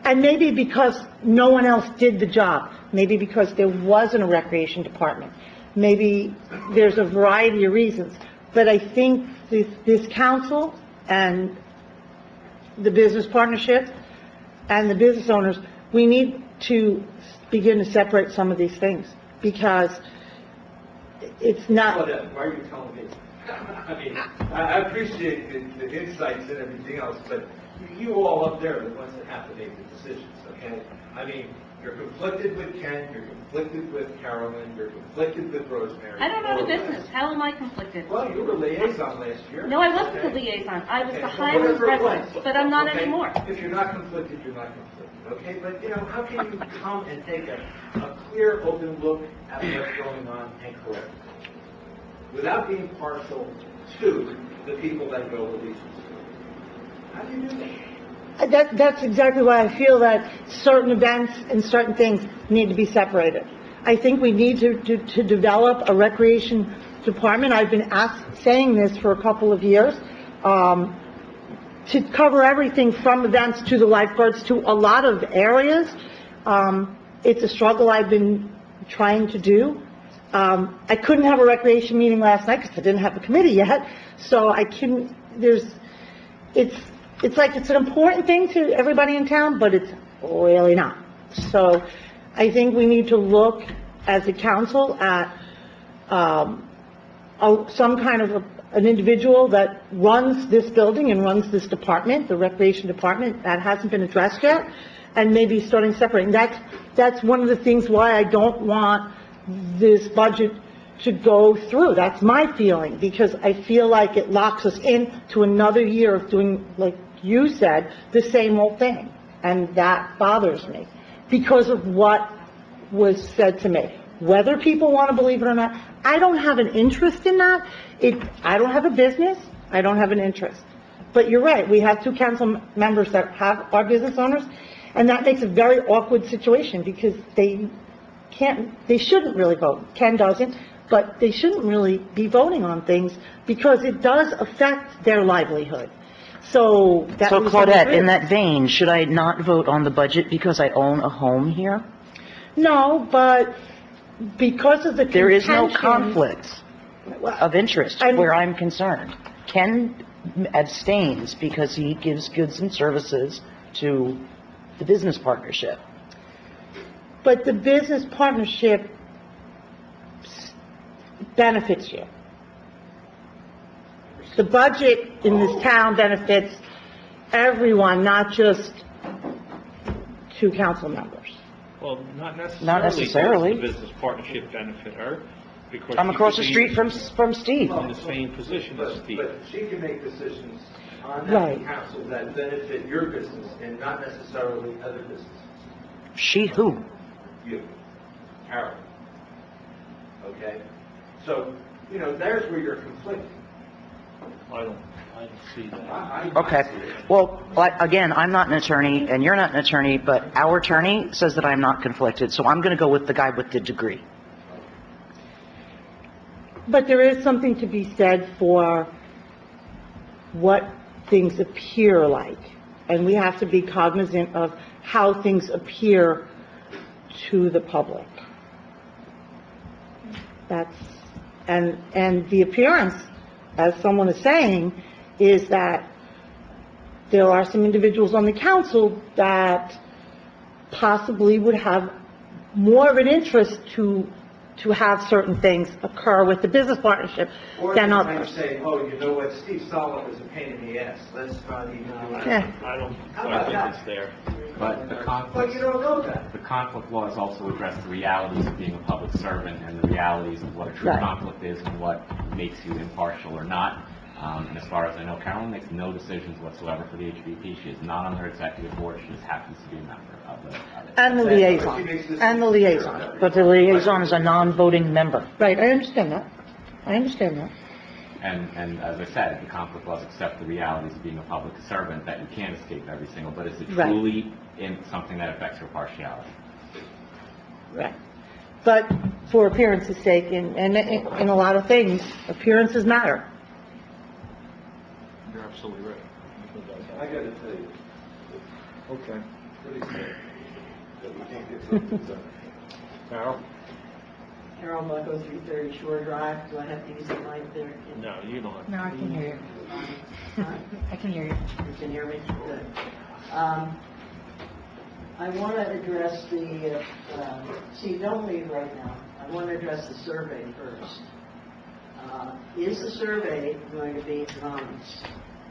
Speaker 5: and maybe because no one else did the job, maybe because there wasn't a recreation department, maybe there's a variety of reasons. But I think this council and the business partnership and the business owners, we need to begin to separate some of these things, because it's not...
Speaker 8: Why are you telling me? I mean, I appreciate the insights and everything else, but you all up there are the ones that have to make the decisions, okay? I mean, you're conflicted with Ken, you're conflicted with Carolyn, you're conflicted with Rosemary.
Speaker 9: I don't know the business. How am I conflicted?
Speaker 8: Well, you were liaison last year.
Speaker 9: No, I wasn't the liaison. I was the Highlands resident, but I'm not anymore.
Speaker 8: If you're not conflicted, you're not conflicted, okay? But, how can you come and take a clear, open look at what's going on and correct it, without being partial to the people that go with these? How do you do that?
Speaker 5: That's exactly why I feel that certain events and certain things need to be separated. I think we need to develop a recreation department. I've been saying this for a couple of years, to cover everything from events to the lifeguards to a lot of areas. It's a struggle I've been trying to do. I couldn't have a recreation meeting last night because I didn't have a committee yet, so I couldn't. It's like it's an important thing to everybody in town, but it's really not. So I think we need to look as a council at some kind of an individual that runs this building and runs this department, the recreation department. That hasn't been addressed yet, and maybe starting separating. That's one of the things why I don't want this budget to go through. That's my feeling, because I feel like it locks us into another year of doing, like you said, the same old thing. And that bothers me because of what was said to me. Whether people want to believe it or not, I don't have an interest in that. I don't have a business. I don't have an interest. But you're right. We have two council members that are business owners, and that makes a very awkward situation, because they shouldn't really vote. Ken doesn't, but they shouldn't really be voting on things because it does affect their livelihood. So
Speaker 3: Claudette, in that vein, should I not vote on the budget because I own a home here?
Speaker 5: No, but because of the
Speaker 3: There is no
Speaker 5: contention-
Speaker 3: conflict of interest where I'm concerned. Ken abstains because he gives goods and services to the business partnership.
Speaker 5: But the business partnership benefits you. The budget in this town benefits everyone, not just two council members.
Speaker 16: Well, not
Speaker 3: Not necessarily.
Speaker 16: Does the business partnership benefit her? Because
Speaker 3: I'm
Speaker 16: she
Speaker 3: across
Speaker 16: could
Speaker 3: the
Speaker 16: be
Speaker 3: street from Steve.
Speaker 16: in the same position as Steve.
Speaker 8: But she can make decisions on
Speaker 5: Right.
Speaker 8: that council that benefit your business and not necessarily other businesses.
Speaker 3: She who?
Speaker 8: You, Carol. Okay? So, there's where you're conflicting.
Speaker 16: I don't see that.
Speaker 8: I
Speaker 3: Okay.
Speaker 8: see it.
Speaker 3: Well, again, I'm not an attorney, and you're not an attorney, but our attorney says that I'm not conflicted, so I'm going to go with the guy with the degree.
Speaker 5: But there is something to be said for what things appear like. And we have to be cognizant of how things appear to the public. And the appearance, as someone is saying, is that there are some individuals on the council that possibly would have more of an interest to have certain things occur with the business partnership
Speaker 14: Or
Speaker 5: than
Speaker 14: they might
Speaker 5: others.
Speaker 14: say, oh, you know what, Steve Sullivan is a pain in the ass, let's not even do it.
Speaker 5: Yeah.
Speaker 16: I don't,
Speaker 14: How
Speaker 16: I
Speaker 14: about
Speaker 16: think
Speaker 14: that?
Speaker 16: it's there.
Speaker 6: But the
Speaker 14: But
Speaker 6: conflict,
Speaker 14: you don't know that.
Speaker 6: the conflict laws also address the realities of being a public servant and the realities of what a true
Speaker 5: Right.
Speaker 6: conflict is and what makes you impartial or not. And as far as I know, Carolyn makes no decisions whatsoever for the HVP. She is not on their executive board. She just happens to be a member of it.
Speaker 5: And the liaison, and the liaison.
Speaker 3: But the liaison is a non-voting member.
Speaker 5: Right, I understand that. I understand that.
Speaker 6: And as I said, the conflict laws accept the realities of being a public servant, that you can't escape every single, but is it
Speaker 5: Right.
Speaker 6: truly in something that affects your partiality?
Speaker 5: Right. But for appearance's sake, in a lot of things, appearances matter.
Speaker 11: You're absolutely right.
Speaker 8: I gotta tell you,
Speaker 16: Okay.
Speaker 8: pretty sad that we can't get something done.
Speaker 16: Carol?
Speaker 18: Carol Bucko, 330 Shore Drive. Do I have to use the mic there?
Speaker 16: No, you don't have to.
Speaker 1: No, I can hear you. I can hear you.
Speaker 18: You can hear me? Good. I want to address the, see, don't leave right now. I want to address the survey first. Is the survey going to be anonymous?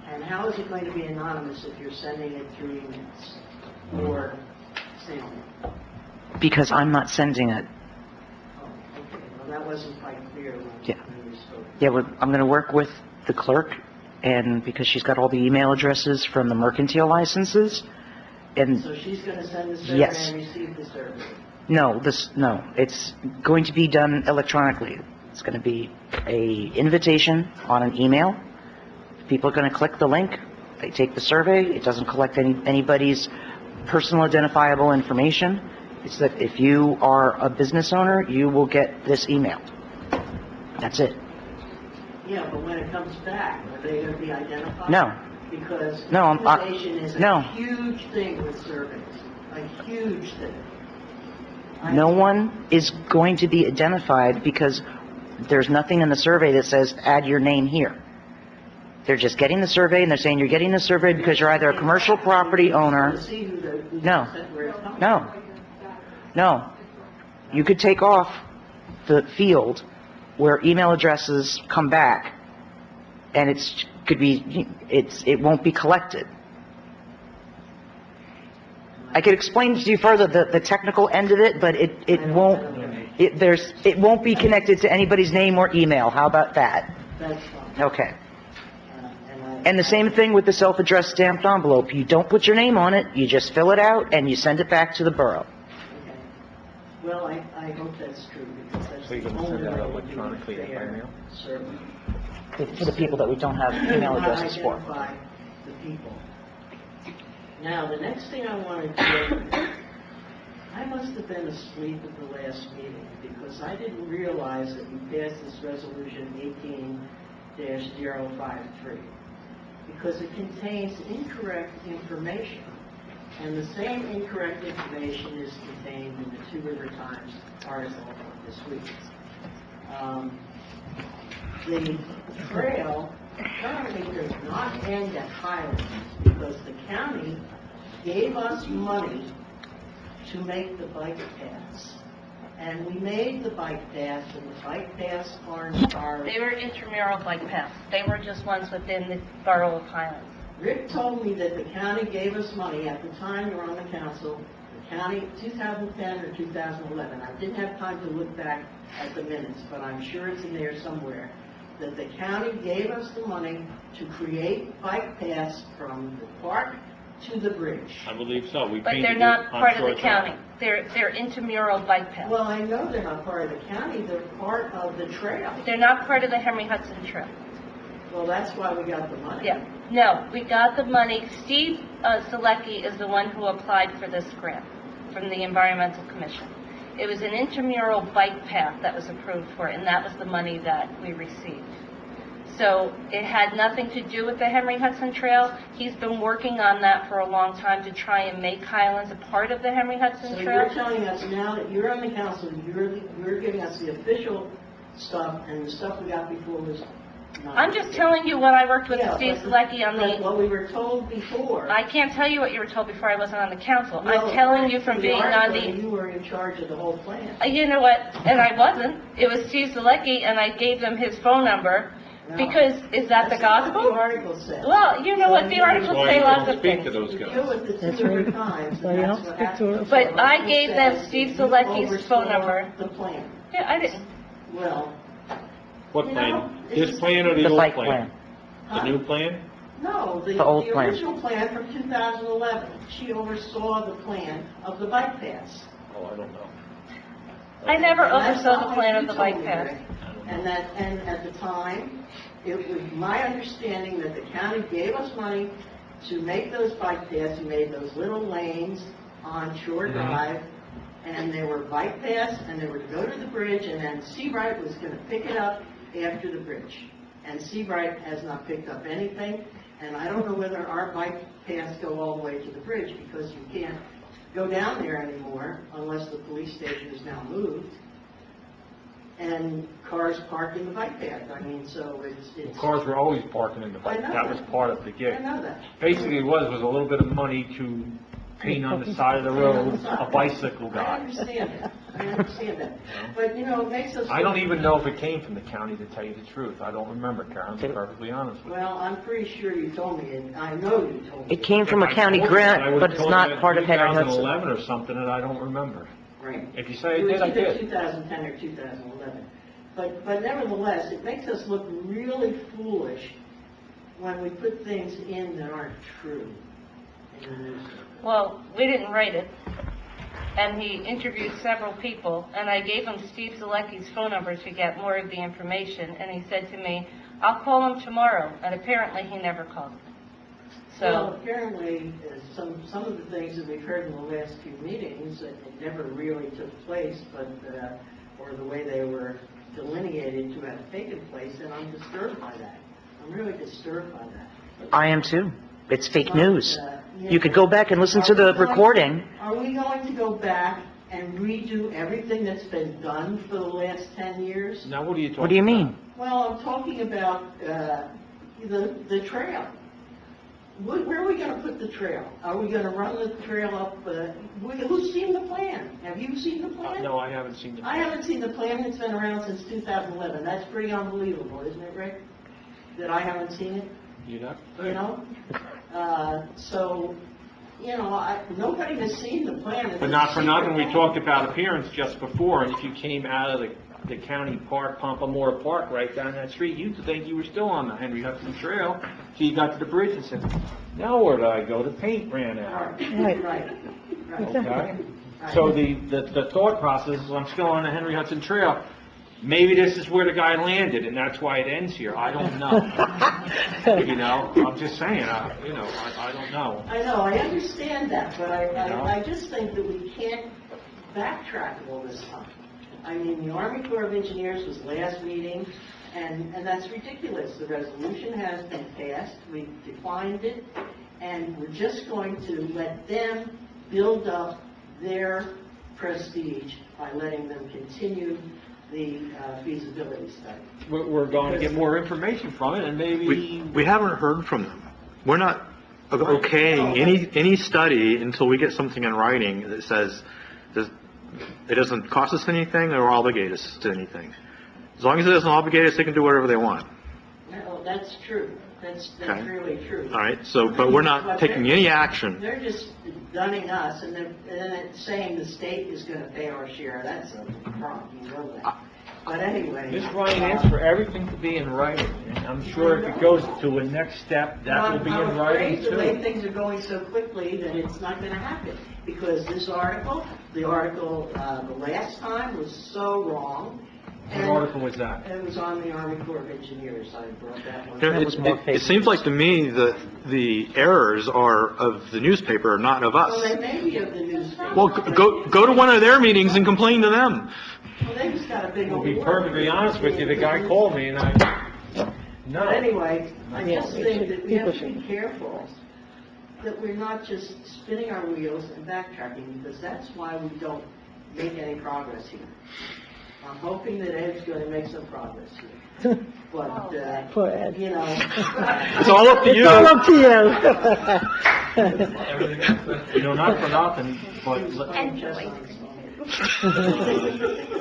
Speaker 18: And how is it going to be anonymous if you're sending it through emails or snail mail?
Speaker 3: Because I'm not sending it.
Speaker 18: Oh, okay. Well, that wasn't quite clear
Speaker 3: Yeah.
Speaker 18: when you spoke.
Speaker 3: Yeah, I'm going to work with the clerk, and because she's got all the email addresses from the mercantile licenses, and
Speaker 18: So she's going to send the survey
Speaker 3: Yes.
Speaker 18: and receive the survey?
Speaker 3: no, it's going to be done electronically. It's going to be a invitation on an email. People are going to click the link. They take the survey. It doesn't collect anybody's personal identifiable information. It's that if you are a business owner, you will get this email. That's it.
Speaker 18: Yeah, but when it comes back, are they going to be identified?
Speaker 3: No.
Speaker 18: Because
Speaker 3: No,
Speaker 18: anonymization is
Speaker 3: no.
Speaker 18: a huge thing with surveys, a huge thing.
Speaker 3: No one is going to be identified because there's nothing in the survey that says add your name here. They're just getting the survey, and they're saying you're getting the survey because you're either a commercial property owner.
Speaker 18: To see who
Speaker 3: No.
Speaker 18: said where it's coming
Speaker 3: No.
Speaker 18: from.
Speaker 3: No. You could take off the field where email addresses come back, and it won't be collected. I could explain to you further the technical end of it, but it won't be connected to anybody's name or email. How about that?
Speaker 18: That's fine.
Speaker 3: Okay. And the same thing with the self-addressed stamped envelope. You don't put your name on it, you just fill it out, and you send it back to the borough.
Speaker 18: Okay. Well, I hope that's true, because that's
Speaker 16: So you're
Speaker 18: the
Speaker 16: going to
Speaker 18: only
Speaker 16: send that
Speaker 18: way to do
Speaker 16: electronically
Speaker 18: a
Speaker 16: and by
Speaker 18: fair
Speaker 16: mail?
Speaker 18: survey.
Speaker 3: For the people that we don't have email addresses for.
Speaker 18: Identify the people. Now, the next thing I wanted to, I must have been asleep at the last meeting, because I didn't realize that we passed this resolution 18-053, because it contains incorrect information, and the same incorrect information is contained in the Two River Times article of this week. The trail currently does not end at Highlands, because the county gave us money to make the bike paths. And we made the bike paths, and the bike paths are...
Speaker 9: They were intramural bike paths. They were just ones within the borough of Highlands.
Speaker 18: Rick told me that the county gave us money at the time you were on the council, the county, 2010 or 2011. I didn't have time to look back at the minutes, but I'm sure it's in there somewhere, that the county gave us the money to create bike paths from the park to the bridge.
Speaker 16: I believe so. We
Speaker 9: But
Speaker 16: painted
Speaker 9: they're
Speaker 16: it
Speaker 9: not
Speaker 16: on
Speaker 9: part of
Speaker 16: Shore
Speaker 9: the
Speaker 16: Drive.
Speaker 9: county. They're intramural bike paths.
Speaker 18: Well, I know they're not part of the county, they're part of the trail.
Speaker 9: They're not part of the Henry Hudson Trail.
Speaker 18: Well, that's why we got the money.
Speaker 9: Yeah. No, we got the money. Steve Selecki is the one who applied for this grant from the Environmental Commission. It was an intramural bike path that was approved for it, and that was the money that we received. So it had nothing to do with the Henry Hudson Trail. He's been working on that for a long time to try and make Highlands a part of the Henry Hudson
Speaker 18: So
Speaker 9: Trail.
Speaker 18: you're telling us now that you're on the council, you're giving us the official stuff, and the stuff we got before was not.
Speaker 9: I'm just telling you what I worked with
Speaker 18: Yeah,
Speaker 9: Steve
Speaker 18: but-
Speaker 9: Selecki on
Speaker 18: but
Speaker 9: the...
Speaker 18: what we were told before.
Speaker 9: I can't tell you what you were told before I wasn't on the council.
Speaker 18: Well,
Speaker 9: I'm telling you from
Speaker 18: the
Speaker 9: being on
Speaker 18: article,
Speaker 9: the...
Speaker 18: You were in charge of the whole plan.
Speaker 9: You know what? And I wasn't. It was Steve Selecki, and I gave them his phone number.
Speaker 18: No.
Speaker 9: Because, is that the
Speaker 18: That's not
Speaker 9: gospel?
Speaker 18: what the article said.
Speaker 9: Well, you know what, the articles say lots of
Speaker 6: Speak to
Speaker 9: things.
Speaker 6: those
Speaker 18: You
Speaker 6: guys.
Speaker 18: deal with the
Speaker 5: That's
Speaker 18: two
Speaker 5: right.
Speaker 18: different times,
Speaker 5: That's why you
Speaker 18: and
Speaker 5: don't
Speaker 18: that's what
Speaker 5: speak to
Speaker 18: happens.
Speaker 9: But I
Speaker 18: Article
Speaker 9: gave them
Speaker 18: says
Speaker 9: Steve
Speaker 18: you
Speaker 9: Selecki's phone
Speaker 18: oversaw
Speaker 9: number.
Speaker 18: The plan.
Speaker 9: Yeah, I didn't.
Speaker 18: Well,
Speaker 16: What
Speaker 18: You
Speaker 16: plan?
Speaker 18: know,
Speaker 16: This
Speaker 18: it's-
Speaker 16: plan or the
Speaker 3: The
Speaker 16: old
Speaker 3: bike
Speaker 16: plan?
Speaker 3: plan.
Speaker 16: The new plan?
Speaker 18: no,
Speaker 3: The old
Speaker 18: the
Speaker 3: plan.
Speaker 18: original plan from 2011, she oversaw the plan of the bike paths.
Speaker 16: Oh, I don't know.
Speaker 9: I never
Speaker 18: And that's
Speaker 9: oversaw the
Speaker 18: not
Speaker 9: plan
Speaker 18: what
Speaker 9: of the
Speaker 18: you
Speaker 9: bike
Speaker 18: told me,
Speaker 9: path.
Speaker 18: Rick. And at the time, it was my understanding that the county gave us money to make those bike paths, and made those little lanes on Shore Drive, and they were bike paths, and they were to go to the bridge, and then Seabright was going to pick it up after the bridge. And Seabright has not picked up anything, and I don't know whether our bike paths go all the way to the bridge, because you can't go down there anymore unless the police station is now moved, and cars parked in the bike path. I mean, so it's.
Speaker 16: Cars were always parking in the bike.
Speaker 18: I know
Speaker 16: That was
Speaker 18: that.
Speaker 16: part of the gig.
Speaker 18: I know that.
Speaker 16: Basically, it was a little bit of money to paint on the side of the road a bicycle
Speaker 18: I
Speaker 16: guy.
Speaker 18: understand that. I understand that. But, you know, it makes us.
Speaker 16: I don't even know if it came from the county, to tell you the truth. I don't remember, Karen, to be perfectly honest with you.
Speaker 18: Well, I'm pretty sure you told me, and I know you told me.
Speaker 3: It came from a
Speaker 16: I
Speaker 3: county
Speaker 16: told you, I
Speaker 3: grant,
Speaker 16: would've
Speaker 3: but it's
Speaker 16: told you
Speaker 3: not
Speaker 16: in
Speaker 3: part of Henry Hudson.
Speaker 16: 2011 or something, and I don't remember.
Speaker 18: Right.
Speaker 16: If you say I
Speaker 18: It was
Speaker 16: did, I
Speaker 18: either
Speaker 16: did.
Speaker 18: 2010 or 2011. But nevertheless, it makes us look really foolish when we put things in that aren't true in the newspaper.
Speaker 9: Well, we didn't write it. And he interviewed several people, and I gave him Steve Selecki's phone number to get more of the information, and he said to me, I'll call him tomorrow, and apparently he never called.
Speaker 18: Well,
Speaker 9: So,
Speaker 18: apparently, some of the things that we've heard in the last few meetings, it never really took place, but, or the way they were delineated to have taken place, and I'm disturbed by that. I'm really disturbed by that.
Speaker 3: I am too. It's fake news.
Speaker 18: Yeah.
Speaker 3: You could go back and listen to the recording.
Speaker 18: Are we going to go back and redo everything that's been done for the last 10 years?
Speaker 16: Now, what are you talking about?
Speaker 3: What do you mean?
Speaker 18: Well, I'm talking about the trail. Where are we going to put the trail? Are we going to run the trail up? Who's seen the plan? Have you seen the plan?
Speaker 16: No, I haven't seen the
Speaker 18: I haven't seen the plan. It's been around since 2011. That's pretty unbelievable, isn't it, Rick? That I haven't seen it,
Speaker 16: You know?
Speaker 18: you know? So, you know, nobody has seen the plan.
Speaker 16: But not for nothing, we talked about appearance just before, and if you came out of the county park, Pompamore Park, right down that street, you'd think you were still on the Henry Hudson Trail, till you got to the bridge and said, now where do I go? The paint ran out.
Speaker 18: Right.
Speaker 16: Okay? So the thought process is, I'm still on the Henry Hudson Trail. Maybe this is where the guy landed, and that's why it ends here. I don't know. You know, I'm just saying, I don't know.
Speaker 18: I know, I understand that, but
Speaker 16: know?
Speaker 18: I just think that we can't backtrack all this time. I mean, the Army Corps of Engineers was last meeting, and that's ridiculous. The resolution has been passed, we declined it, and we're just going to let them build up their prestige by letting them continue the feasibility study.
Speaker 16: We're going to get more information from it, and maybe...
Speaker 11: We haven't heard from them. We're not okaying any study until we get something in writing that says it doesn't cost us anything or obligate us to anything. As long as it doesn't obligate us, they can do whatever they want.
Speaker 18: No, that's true. That's
Speaker 11: Okay.
Speaker 18: really true.
Speaker 11: All right, but we're not taking any action.
Speaker 18: They're just dunning us, and then saying the state is going to pay our share. That's a problem, you know that. But anyway.
Speaker 16: Ms. Ryan asked for everything to be in writing, and I'm sure if it goes to a next step, that will be in writing
Speaker 18: I'm afraid the way
Speaker 16: too.
Speaker 18: things are going so quickly that it's not going to happen. Because this article, the last time was so wrong,
Speaker 16: What article was that?
Speaker 18: It was on the Army Corps of Engineers, I brought that one.
Speaker 11: It seems like to me that the errors are of the newspaper, not of
Speaker 18: Well, they
Speaker 11: us.
Speaker 18: may be of the newspaper.
Speaker 11: Well, go to one of their meetings and complain to them.
Speaker 18: Well, they just got a big
Speaker 16: To
Speaker 18: old...
Speaker 16: be
Speaker 18: award.
Speaker 16: perfectly honest with you, the guy called me and no.
Speaker 18: But anyway, I
Speaker 5: Yeah,
Speaker 18: just
Speaker 5: we
Speaker 18: think
Speaker 5: should-
Speaker 18: that we have to
Speaker 5: people
Speaker 18: be careful that we're not just spinning our wheels and backtracking, because that's why we don't make any progress here. I'm hoping that Ed's going to make some progress here. But,
Speaker 5: Poor Ed.
Speaker 18: you know...
Speaker 11: It's all up to you.
Speaker 5: It's all up to you.
Speaker 16: Not for nothing, but
Speaker 18: And just on his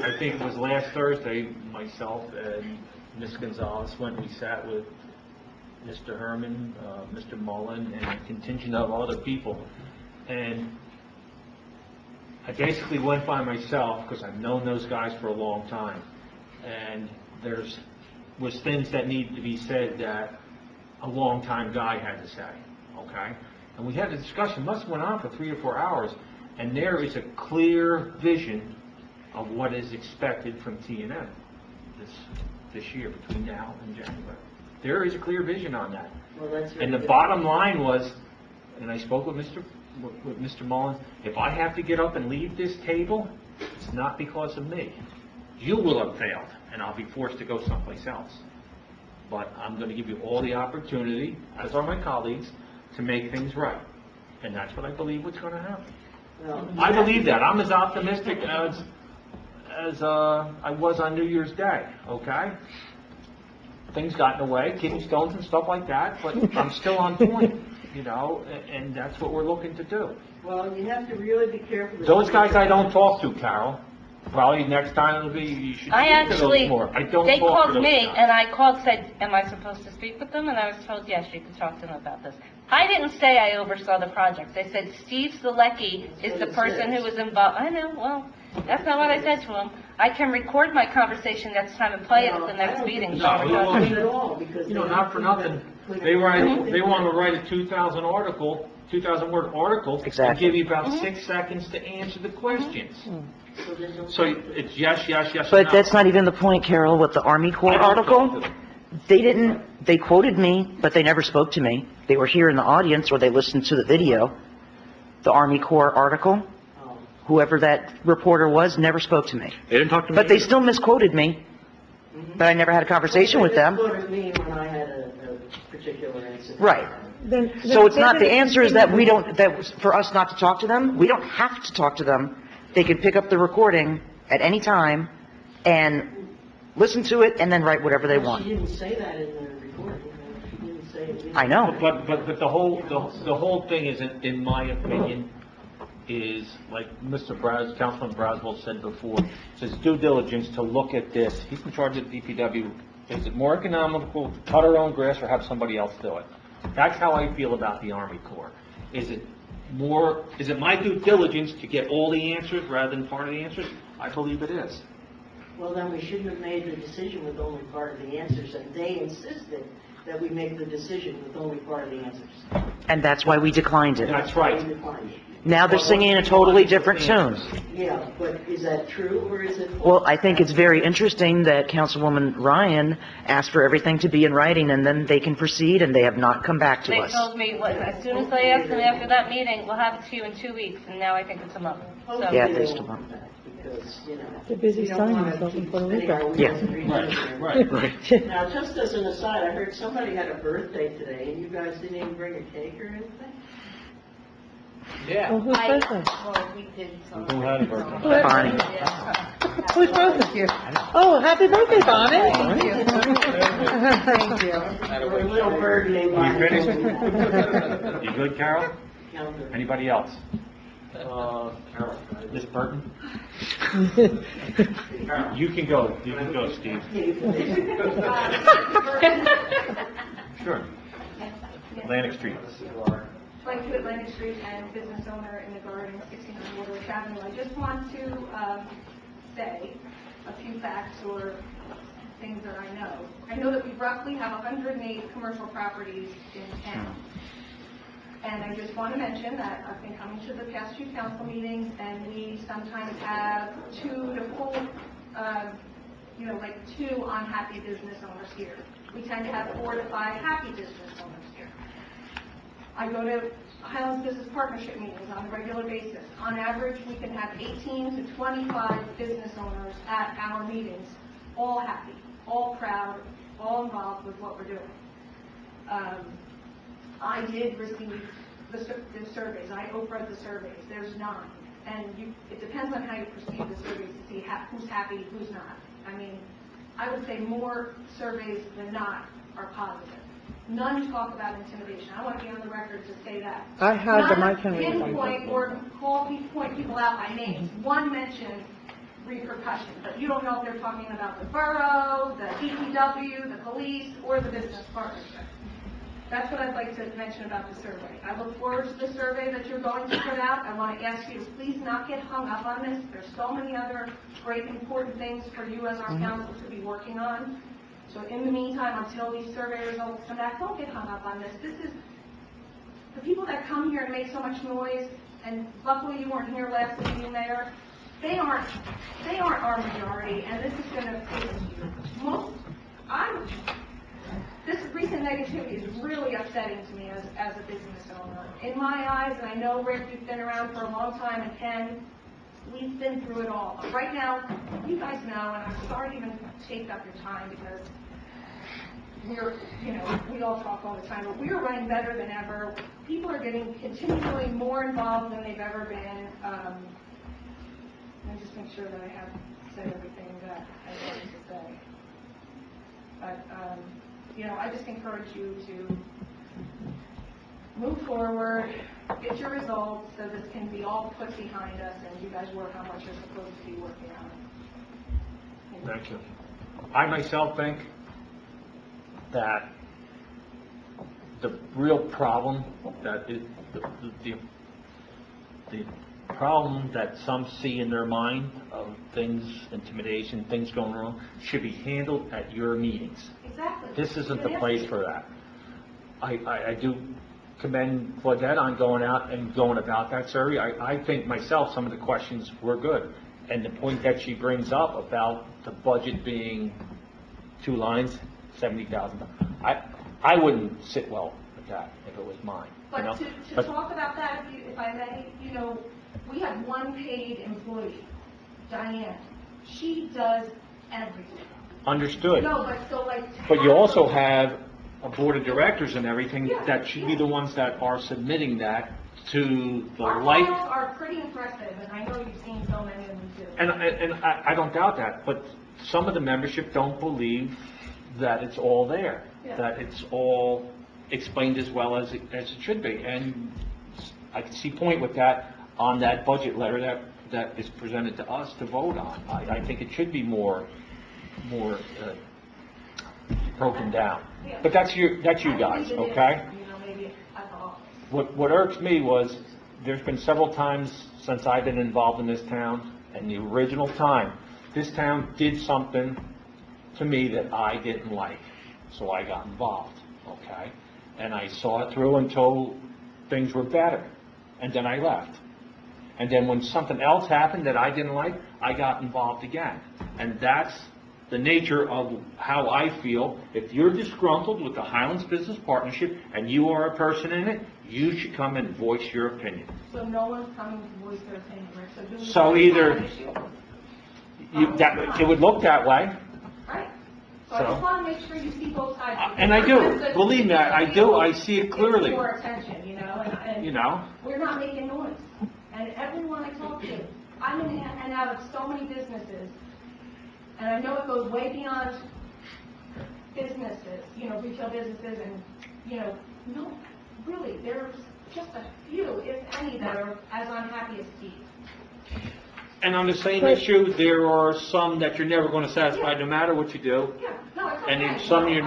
Speaker 16: I think it was last Thursday, myself and Ms. Gonzalez went, we sat with Mr. Herman, Mr. Mullen, and a contingent of other people. And I basically went by myself, because I've known those guys for a long time. And was things that needed to be said that a long-time guy had to say, okay? And we had a discussion, must have went on for 3 or 4 hours, and there is a clear vision of what is expected from T&M this year, between now and January. There is a clear vision on that.
Speaker 18: Well, that's
Speaker 16: And the bottom line was, and I spoke with Mr. Mullins, if I have to get up and leave this table, it's not because of me. You will have failed, and I'll be forced to go someplace else. But I'm going to give you all the opportunity, as are my colleagues, to make things right. And that's what I believe what's going to happen. I believe that. I'm as optimistic as I was on New Year's Day, okay? Things got in the way, kidney stones and stuff like that, but I'm still on point, and that's what we're looking to do.
Speaker 18: Well, you have to really be careful.
Speaker 16: Those guys I don't talk to, Carol. Probably next time it'll be, you should
Speaker 9: I
Speaker 16: speak to
Speaker 9: actually,
Speaker 16: those more. I don't
Speaker 9: they
Speaker 16: talk to
Speaker 9: called
Speaker 16: those
Speaker 9: me,
Speaker 16: guys.
Speaker 9: and I called, said, am I supposed to speak with them? And I was told, yes, you can talk to them about this. I didn't say I oversaw the project. I said Steve Zalecki is the person who was involved. I know, well, that's not what I said to him. I can record my conversation next time and play it at the next meeting.
Speaker 18: Not at all, because...
Speaker 16: Not for nothing. They want to write a 2,000 word article,
Speaker 3: Exactly.
Speaker 16: and give you about 6 seconds to answer the questions. So it's yes, yes, yes,
Speaker 3: But
Speaker 16: no.
Speaker 3: that's not even the point, Carol, with the Army Corps article. They quoted me, but they never spoke to me. They were here in the audience or they listened to the video. The Army Corps article, whoever that reporter was, never spoke to me.
Speaker 11: They didn't talk to me.
Speaker 3: But they still misquoted me. But I never had a conversation with them.
Speaker 18: They quoted me when I had a particular incident.
Speaker 3: Right. So it's not, the answer is that for us not to talk to them, we don't have to talk to them. They can pick up the recording at any time and listen to it and then write whatever they want.
Speaker 18: She didn't say that in the recording. She didn't say it.
Speaker 3: I know.
Speaker 16: But the whole thing is, in my opinion, is like Councilman Braswell said before, says due diligence to look at this. He's in charge of the DPW. Is it more economical to cut our own grass or have somebody else do it? That's how I feel about the Army Corps. Is it my due diligence to get all the answers rather than part of the answers? I believe it is.
Speaker 18: Well, then we shouldn't have made the decision with only part of the answers, and they insisted that we make the decision with only part of the answers.
Speaker 3: And that's why we declined it.
Speaker 16: That's right.
Speaker 18: We declined it.
Speaker 3: Now they're singing a totally different tune.
Speaker 18: Yeah, but is that true, or is it false?
Speaker 3: Well, I think it's very interesting that Councilwoman Ryan asked for everything to be in writing and then they can proceed, and they have not come back to
Speaker 9: They
Speaker 3: us.
Speaker 9: told me, as soon as I asked them after that meeting, we'll have it to you in 2 weeks, and now I think it's a month. So.
Speaker 3: Yeah, they still want.
Speaker 18: Because,
Speaker 5: They're busy
Speaker 18: we don't
Speaker 5: signing
Speaker 18: wanna
Speaker 5: themselves in
Speaker 18: keep
Speaker 5: Puerto
Speaker 18: spinning our
Speaker 5: Rico.
Speaker 18: wheels
Speaker 3: Yeah.
Speaker 18: and redoing it. Now, just as an aside, I heard somebody had a birthday today, and you guys didn't even bring a cake or anything?
Speaker 16: Yeah.
Speaker 5: Well, whose birthday?
Speaker 9: Well, we did some.
Speaker 16: Who had a birthday?
Speaker 3: Bonnie.
Speaker 5: Whose birthday? Oh, happy birthday, Bonnie. Thank you. Thank you.
Speaker 18: Or a little bird named
Speaker 16: You
Speaker 18: Bonnie.
Speaker 16: finished? You good, Carol?
Speaker 18: Yeah, good.
Speaker 16: Anybody else? Ms. Burton? You can go. You can go, Steve. Sure. Atlantic Street.
Speaker 15: 22 Atlantic Street and business owner in the garden, 69 Waterloo Avenue. I just want to say a few facts or things that I know. I know that we roughly have 108 commercial properties in town. And I just want to mention that I've been coming to the past 2 council meetings, and we sometimes have 2 to 4 like 2 unhappy business owners here. We tend to have 4 to 5 happy business owners here. I go to Highlands Business Partnership meetings on a regular basis. On average, we can have 18 to 25 business owners at our meetings, all happy, all proud, all involved with what we're doing. I did receive the surveys. I Oprah'd the surveys. There's 9. And it depends on how you perceive the surveys to see who's happy, who's not. I mean, I would say more surveys than not are positive. None talk about intimidation. I want to be on the record to say that.
Speaker 5: I have them, I can
Speaker 15: None
Speaker 5: read them.
Speaker 15: pinpoint or point people out by names. One mentioned repercussions, but you don't know if they're talking about the borough, the DPW, the police, or the business partnership. That's what I'd like to mention about the survey. I look forward to the survey that you're going to put out. I want to ask you to please not get hung up on this. There's so many other great important things for you as our council to be working on. So in the meantime, until these survey results come back, don't get hung up on this. This is, the people that come here and make so much noise, and luckily you weren't here last meeting, Mayor, they aren't our majority, and this is going to face you. This recent negativity is really upsetting to me as a business owner. In my eyes, and I know, Rick, you've been around for a long time, and Ken, we've been through it all. But right now, you guys know, and I'm sorry to even take up your time because we all talk all the time, but we are running better than ever. People are getting continually more involved than they've ever been. Let me just make sure that I have said everything that I wanted to say. But, I just encourage you to move forward, get your results, so this can be all put behind us and you guys work on what you're supposed to be working on.
Speaker 16: Thank you. I myself think that the real problem that is the problem that some see in their mind of things, intimidation, things going wrong, should be handled at your meetings.
Speaker 15: Exactly.
Speaker 16: This isn't the place for that. I do commend Claudette on going out and going about that survey. I think myself some of the questions were good. And the point that she brings up about the budget being 2 lines, $70,000. I wouldn't sit well with that if it was mine.
Speaker 15: But to talk about that, if I may, we have one paid employee, Diane. She does everything.
Speaker 16: Understood.
Speaker 15: No,
Speaker 16: but you also have a board of directors and everything that should be the ones that are submitting that to the
Speaker 15: Our
Speaker 16: light.
Speaker 15: files are pretty impressive, and I know you've seen so many of them too.
Speaker 16: And I don't doubt that, but some of the membership don't believe that it's all there, that it's all explained as well as it should be. And I can see point with that on that budget letter that is presented to us to vote on. I think it should be more broken down. But that's you guys, okay? What irks me was there's been several times since I've been involved in this town, and the original time, this town did something to me that I didn't like, so I got involved, okay? And I saw it through until things were better, and then I left. And then when something else happened that I didn't like, I got involved again. And that's the nature of how I feel. If you're disgruntled with the Highlands Business Partnership and you are a person in it, you should come and voice your opinion.
Speaker 15: So no one's coming to voice their opinion, Rick.
Speaker 16: So either it would look that way.
Speaker 15: Right. So I just want to make sure you see both sides.
Speaker 16: And I do. Believe me, I do. I see it clearly.
Speaker 15: More attention, and we're not making noise. And everyone I talk to, I'm in and out of so many businesses, and I know it goes way beyond businesses, retail businesses, and, no, really, there's just a few, if any, that are as unhappy as Steve.
Speaker 16: And on the same issue, there are some that you're never going to satisfy no matter what you do.
Speaker 15: Yeah, no, it's okay.
Speaker 16: And then some you're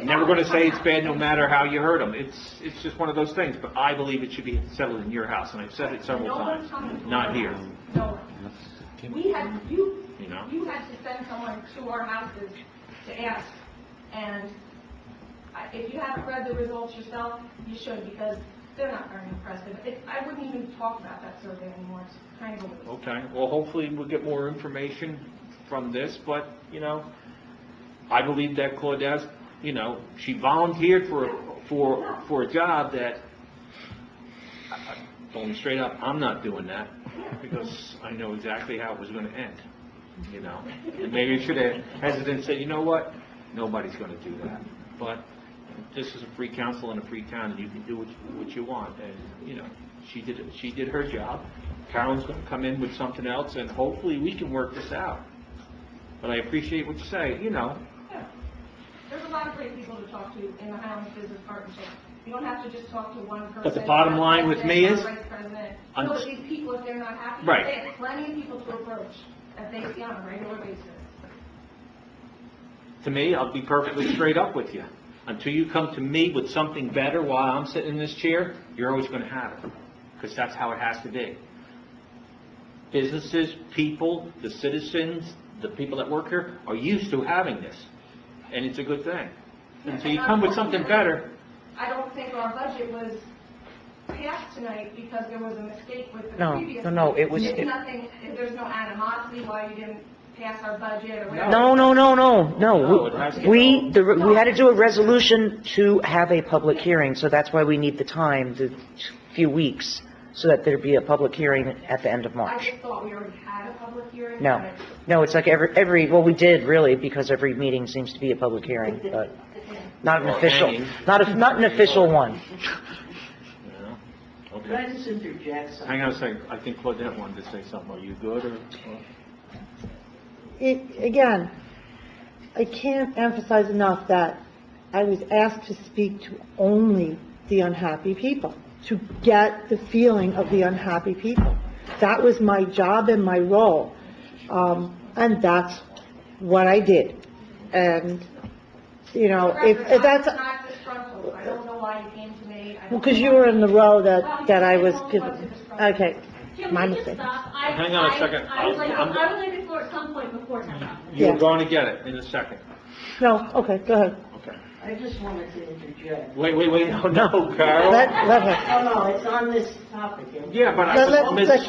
Speaker 16: never going to say it's bad no matter how you hurt them. It's just one of those things. But I believe it should be settled in your house, and I've said it several times. Not here.
Speaker 15: No. You had to send someone to our houses to ask. And if you haven't read the results yourself, you should, because they're not very impressive. I wouldn't even talk about that survey anymore. It's kind of
Speaker 16: okay. Well, hopefully we'll get more information from this, but, I believe that Claudette, she volunteered for a job that, going straight up, I'm not doing that, because I know exactly how it was going to end, And maybe I should have hesitant and said, you know what, nobody's going to do that. But this is a free council and a free town, and you can do what you want. And, she did her job. Carolyn's going to come in with something else, and hopefully we can work this out. But I appreciate what you say,
Speaker 15: Yeah. There's a lot of great people to talk to in the Highlands Business Partnership. You don't have to just talk to one person.
Speaker 16: But the bottom line with me is,
Speaker 15: Vice President. No, but these people, if they're not happy,
Speaker 16: Right.
Speaker 15: they have plenty of people to approach that they see on a regular basis.
Speaker 16: to me, I'll be perfectly straight up with you. Until you come to me with something better while I'm sitting in this chair, you're always going to have it. Because that's how it has to be. Businesses, people, the citizens, the people that work here are used to having this. And it's a good thing. Until you come with something better.
Speaker 15: I don't think our budget was passed tonight because there was a mistake with the
Speaker 3: No,
Speaker 15: previous.
Speaker 3: no, it was-
Speaker 15: It's nothing, there's no animosity why you didn't pass our budget or whatever.
Speaker 3: No. We had to do a resolution to have a public hearing, so that's why we need the time, the few weeks, so that there'd be a public hearing at the end of
Speaker 15: I
Speaker 3: March.
Speaker 15: just thought we already had a public hearing.
Speaker 3: No, it's like well, we did really, because every meeting seems to be a public hearing, but not an official, not an official one.
Speaker 18: Could I just interject something?
Speaker 16: Hang on a second. I think Claudette wanted to say something. Are you good or?
Speaker 5: Again, I can't emphasize enough that I was asked to speak to only the unhappy people, to get the feeling of the unhappy people. That was my job and my role. And that's what I did. And, if that's,
Speaker 15: I'm not disgruntled. I don't know why you came to me. I don't
Speaker 5: because
Speaker 15: know
Speaker 5: you
Speaker 15: why-
Speaker 5: were in the row that I was
Speaker 15: Well,
Speaker 5: given.
Speaker 15: wasn't disgruntled.
Speaker 5: Okay,
Speaker 7: Can
Speaker 5: my
Speaker 7: we just
Speaker 5: mistake.
Speaker 7: stop?
Speaker 16: Hang on a second.
Speaker 7: I would like the floor at some point before 10 o'clock.
Speaker 16: You're
Speaker 5: Yeah.
Speaker 16: going to get it in a second.
Speaker 5: No, okay, go ahead.
Speaker 16: Okay.
Speaker 18: I just wanted to interject.
Speaker 16: Wait. No, Carol.
Speaker 5: Let her.
Speaker 18: No, it's on this topic.
Speaker 16: Yeah, but
Speaker 5: Let's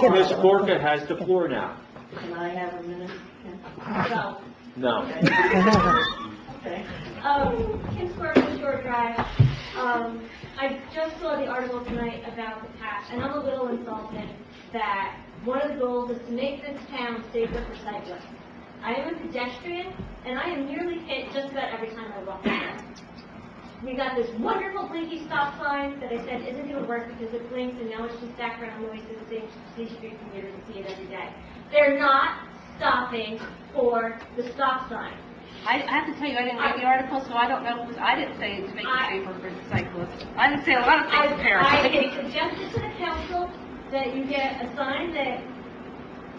Speaker 5: get
Speaker 16: Ms.
Speaker 5: it.
Speaker 16: Gorka has the floor now.
Speaker 18: Can I have a minute?
Speaker 7: So,
Speaker 16: No.
Speaker 18: Okay.
Speaker 7: Kim Square from Short Drive. I just saw the article tonight about the patch, and I'm a little insulted that one of the goals is to make this town safer for cyclists. I am a pedestrian, and I am nearly hit just about every time I walk down. We got this wonderful blinky stop sign that I said isn't going to work because it blinks, and now it's just background noise to the same street commuters who see it every day. They're not stopping for the stop sign.
Speaker 9: I have to tell you, I didn't read the article, so I don't know, I didn't say to make it safer for cyclists. I didn't say a lot of things,
Speaker 7: I
Speaker 9: apparently.
Speaker 7: suggested to the council that you get a sign that,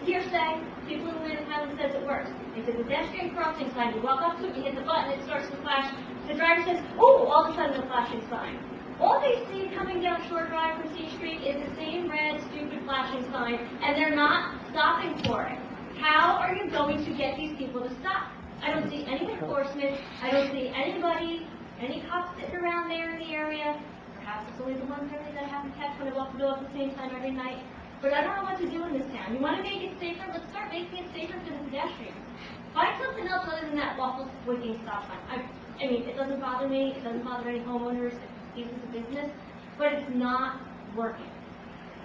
Speaker 7: hearsay, people who live in Highlands says it works. It's a pedestrian crossing sign. You walk up to it, you hit the button, it starts to flash. The driver says, oh, all of a sudden a flashing sign. All they see coming down Shore Drive from C Street is the same red, stupid flashing sign, and they're not stopping for it. How are you going to get these people to stop? I don't see any enforcement. I don't see anybody, any cops sitting around there in the area. Perhaps it's only the ones really that I have to catch when I walk the dog at the same time every night. But I don't know what to do in this town. You want to make it safer? Let's start making it safer for the pedestrians. Find something else other than that waffle blinking stop sign. I mean, it doesn't bother me. It doesn't bother any homeowners. It's a business. But it's not working.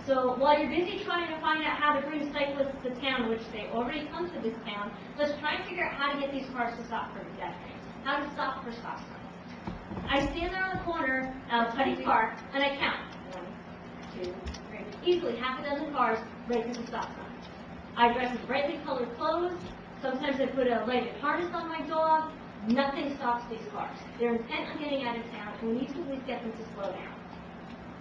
Speaker 7: So while you're busy trying to find out how to bring cyclists to town, which they already come to this town, let's try and figure out how to get these cars to stop for pedestrians. How to stop for stop signs. I stand there on the corner of Putty Park and I count. 1, 2, 3. Easily half a dozen cars right to the stop sign. I dress in brightly colored clothes. Sometimes I put a lighted harness on my dog. Nothing stops these cars. They're intent on getting out of town, and we need to at least get them to slow down.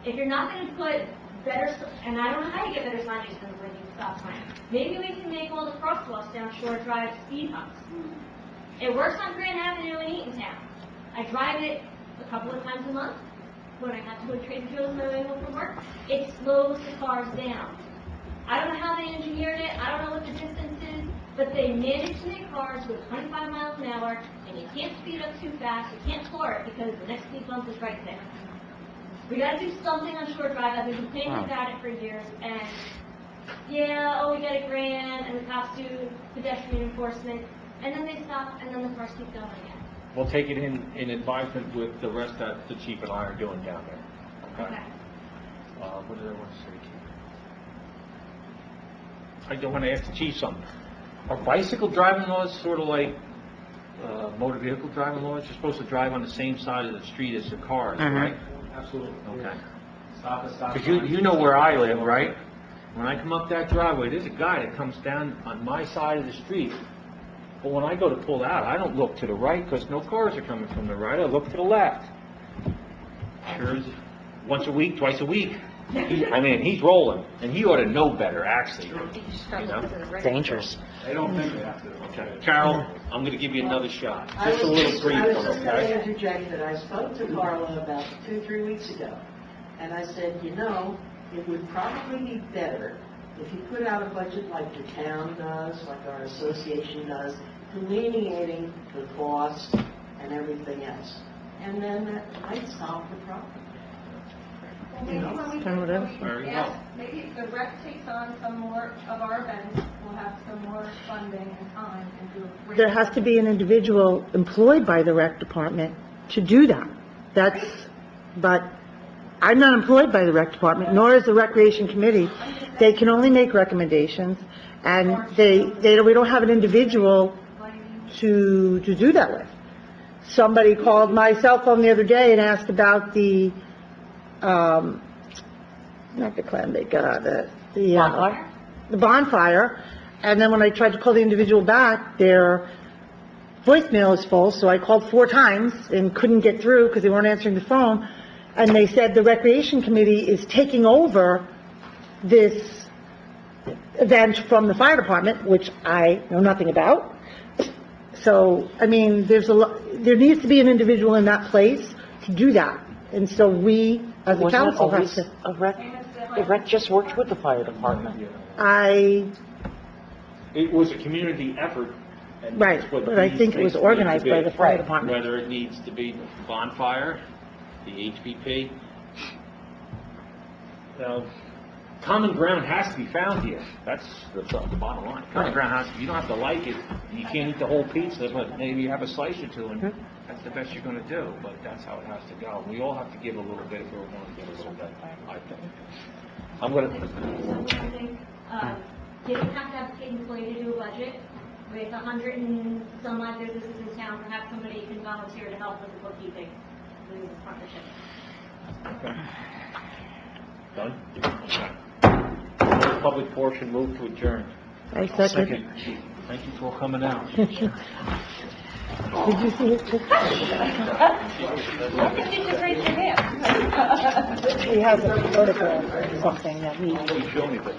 Speaker 7: If you're not going to put better, and I don't know how you get better signage than the blinking stop sign. Maybe we can make all the crosswalks down Shore Drive speed humps. It works on Grand Avenue in Eatontown. I drive it a couple of times a month when I have to go to Trader Joe's on my way home from work. It slows the cars down. I don't know how they engineered it. I don't know what the distance is, but they managed to make cars go 25 miles an hour, and you can't speed up too fast. You can't floor it because the next speed bump is right there. We got to do something on Shore Drive. I've been complaining about it for years, and yeah, oh, we got a grant, and the cops do pedestrian enforcement, and then they stop, and then the cars keep going again.
Speaker 16: We'll take it in advisement with the rest that the chief and I are doing down there.
Speaker 7: Okay.
Speaker 16: What did I want to say, Chief? I don't want to ask the chief something. Are bicycle driving laws sort of like motor vehicle driving laws? You're supposed to drive on the same side of the street as the cars, right?
Speaker 10: Absolutely.
Speaker 16: Okay.
Speaker 10: Stop at stop.
Speaker 16: Because you know where I live, right? When I come up that driveway, there's a guy that comes down on my side of the street. But when I go to pull out, I don't look to the right because no cars are coming from the right. I look to the left. Sure as once a week, twice a week. He's rolling, and he ought to know better, actually. You know?
Speaker 3: Dangerous.
Speaker 10: They don't think they have to.
Speaker 16: Okay. Carol, I'm going to give you another shot.
Speaker 18: I
Speaker 16: Just a
Speaker 18: was
Speaker 16: little
Speaker 18: just
Speaker 16: brief,
Speaker 18: going to
Speaker 16: okay?
Speaker 18: interject that I spoke to Carla about 2-3 weeks ago, and I said, you know, it would probably be better if you put out a budget like the town does, like our association does, delineating the cost and everything else. And then that might solve the problem.
Speaker 15: Well, maybe maybe if the rec takes on some more of our events, we'll have some more funding and time and do a great.
Speaker 5: There has to be an individual employed by the rec department to do that. But I'm not employed by the rec department, nor is the recreation committee. They can only make recommendations, and we don't have an individual to do that with. Somebody called my cell phone the other day and asked about the, not the clam bake, the bonfire, and then when I tried to call the individual back, their voicemail is full, so I called 4 times and couldn't get through because they weren't answering the phone, and they said the recreation committee is taking over this event from the fire department, which I know nothing about. So, there needs to be an individual in that place to do that. And so we, as a council, have to...
Speaker 3: The rec just worked with the fire department.
Speaker 16: It was a community effort. And
Speaker 5: Right,
Speaker 16: that's what
Speaker 5: but I
Speaker 16: these
Speaker 5: think it was
Speaker 16: things
Speaker 5: organized
Speaker 16: need to
Speaker 5: by
Speaker 16: be.
Speaker 5: the fire department.
Speaker 16: Whether it needs to be the bonfire, the HPP. Now, common ground has to be found here. That's the bottom line. Common ground has to, you don't have to like it. You can't eat the whole pizza, but maybe you have a slice or two, and that's the best you're going to do. But that's how it has to go. We all have to give a little bit if we're going to give a little bit, I think. I'm going to...
Speaker 7: You don't have to have an employee to do a budget. With 100 and some odd businesses in town, perhaps somebody can volunteer to help with the bookkeeping, with this partnership.
Speaker 16: Okay. Done? Public portion, move to adjourn.
Speaker 5: I second.
Speaker 16: Thank you for coming out.
Speaker 5: Did you see his picture?
Speaker 9: I think you just raised your hand.
Speaker 5: He has a photograph or something that he...
Speaker 16: He showed me, but...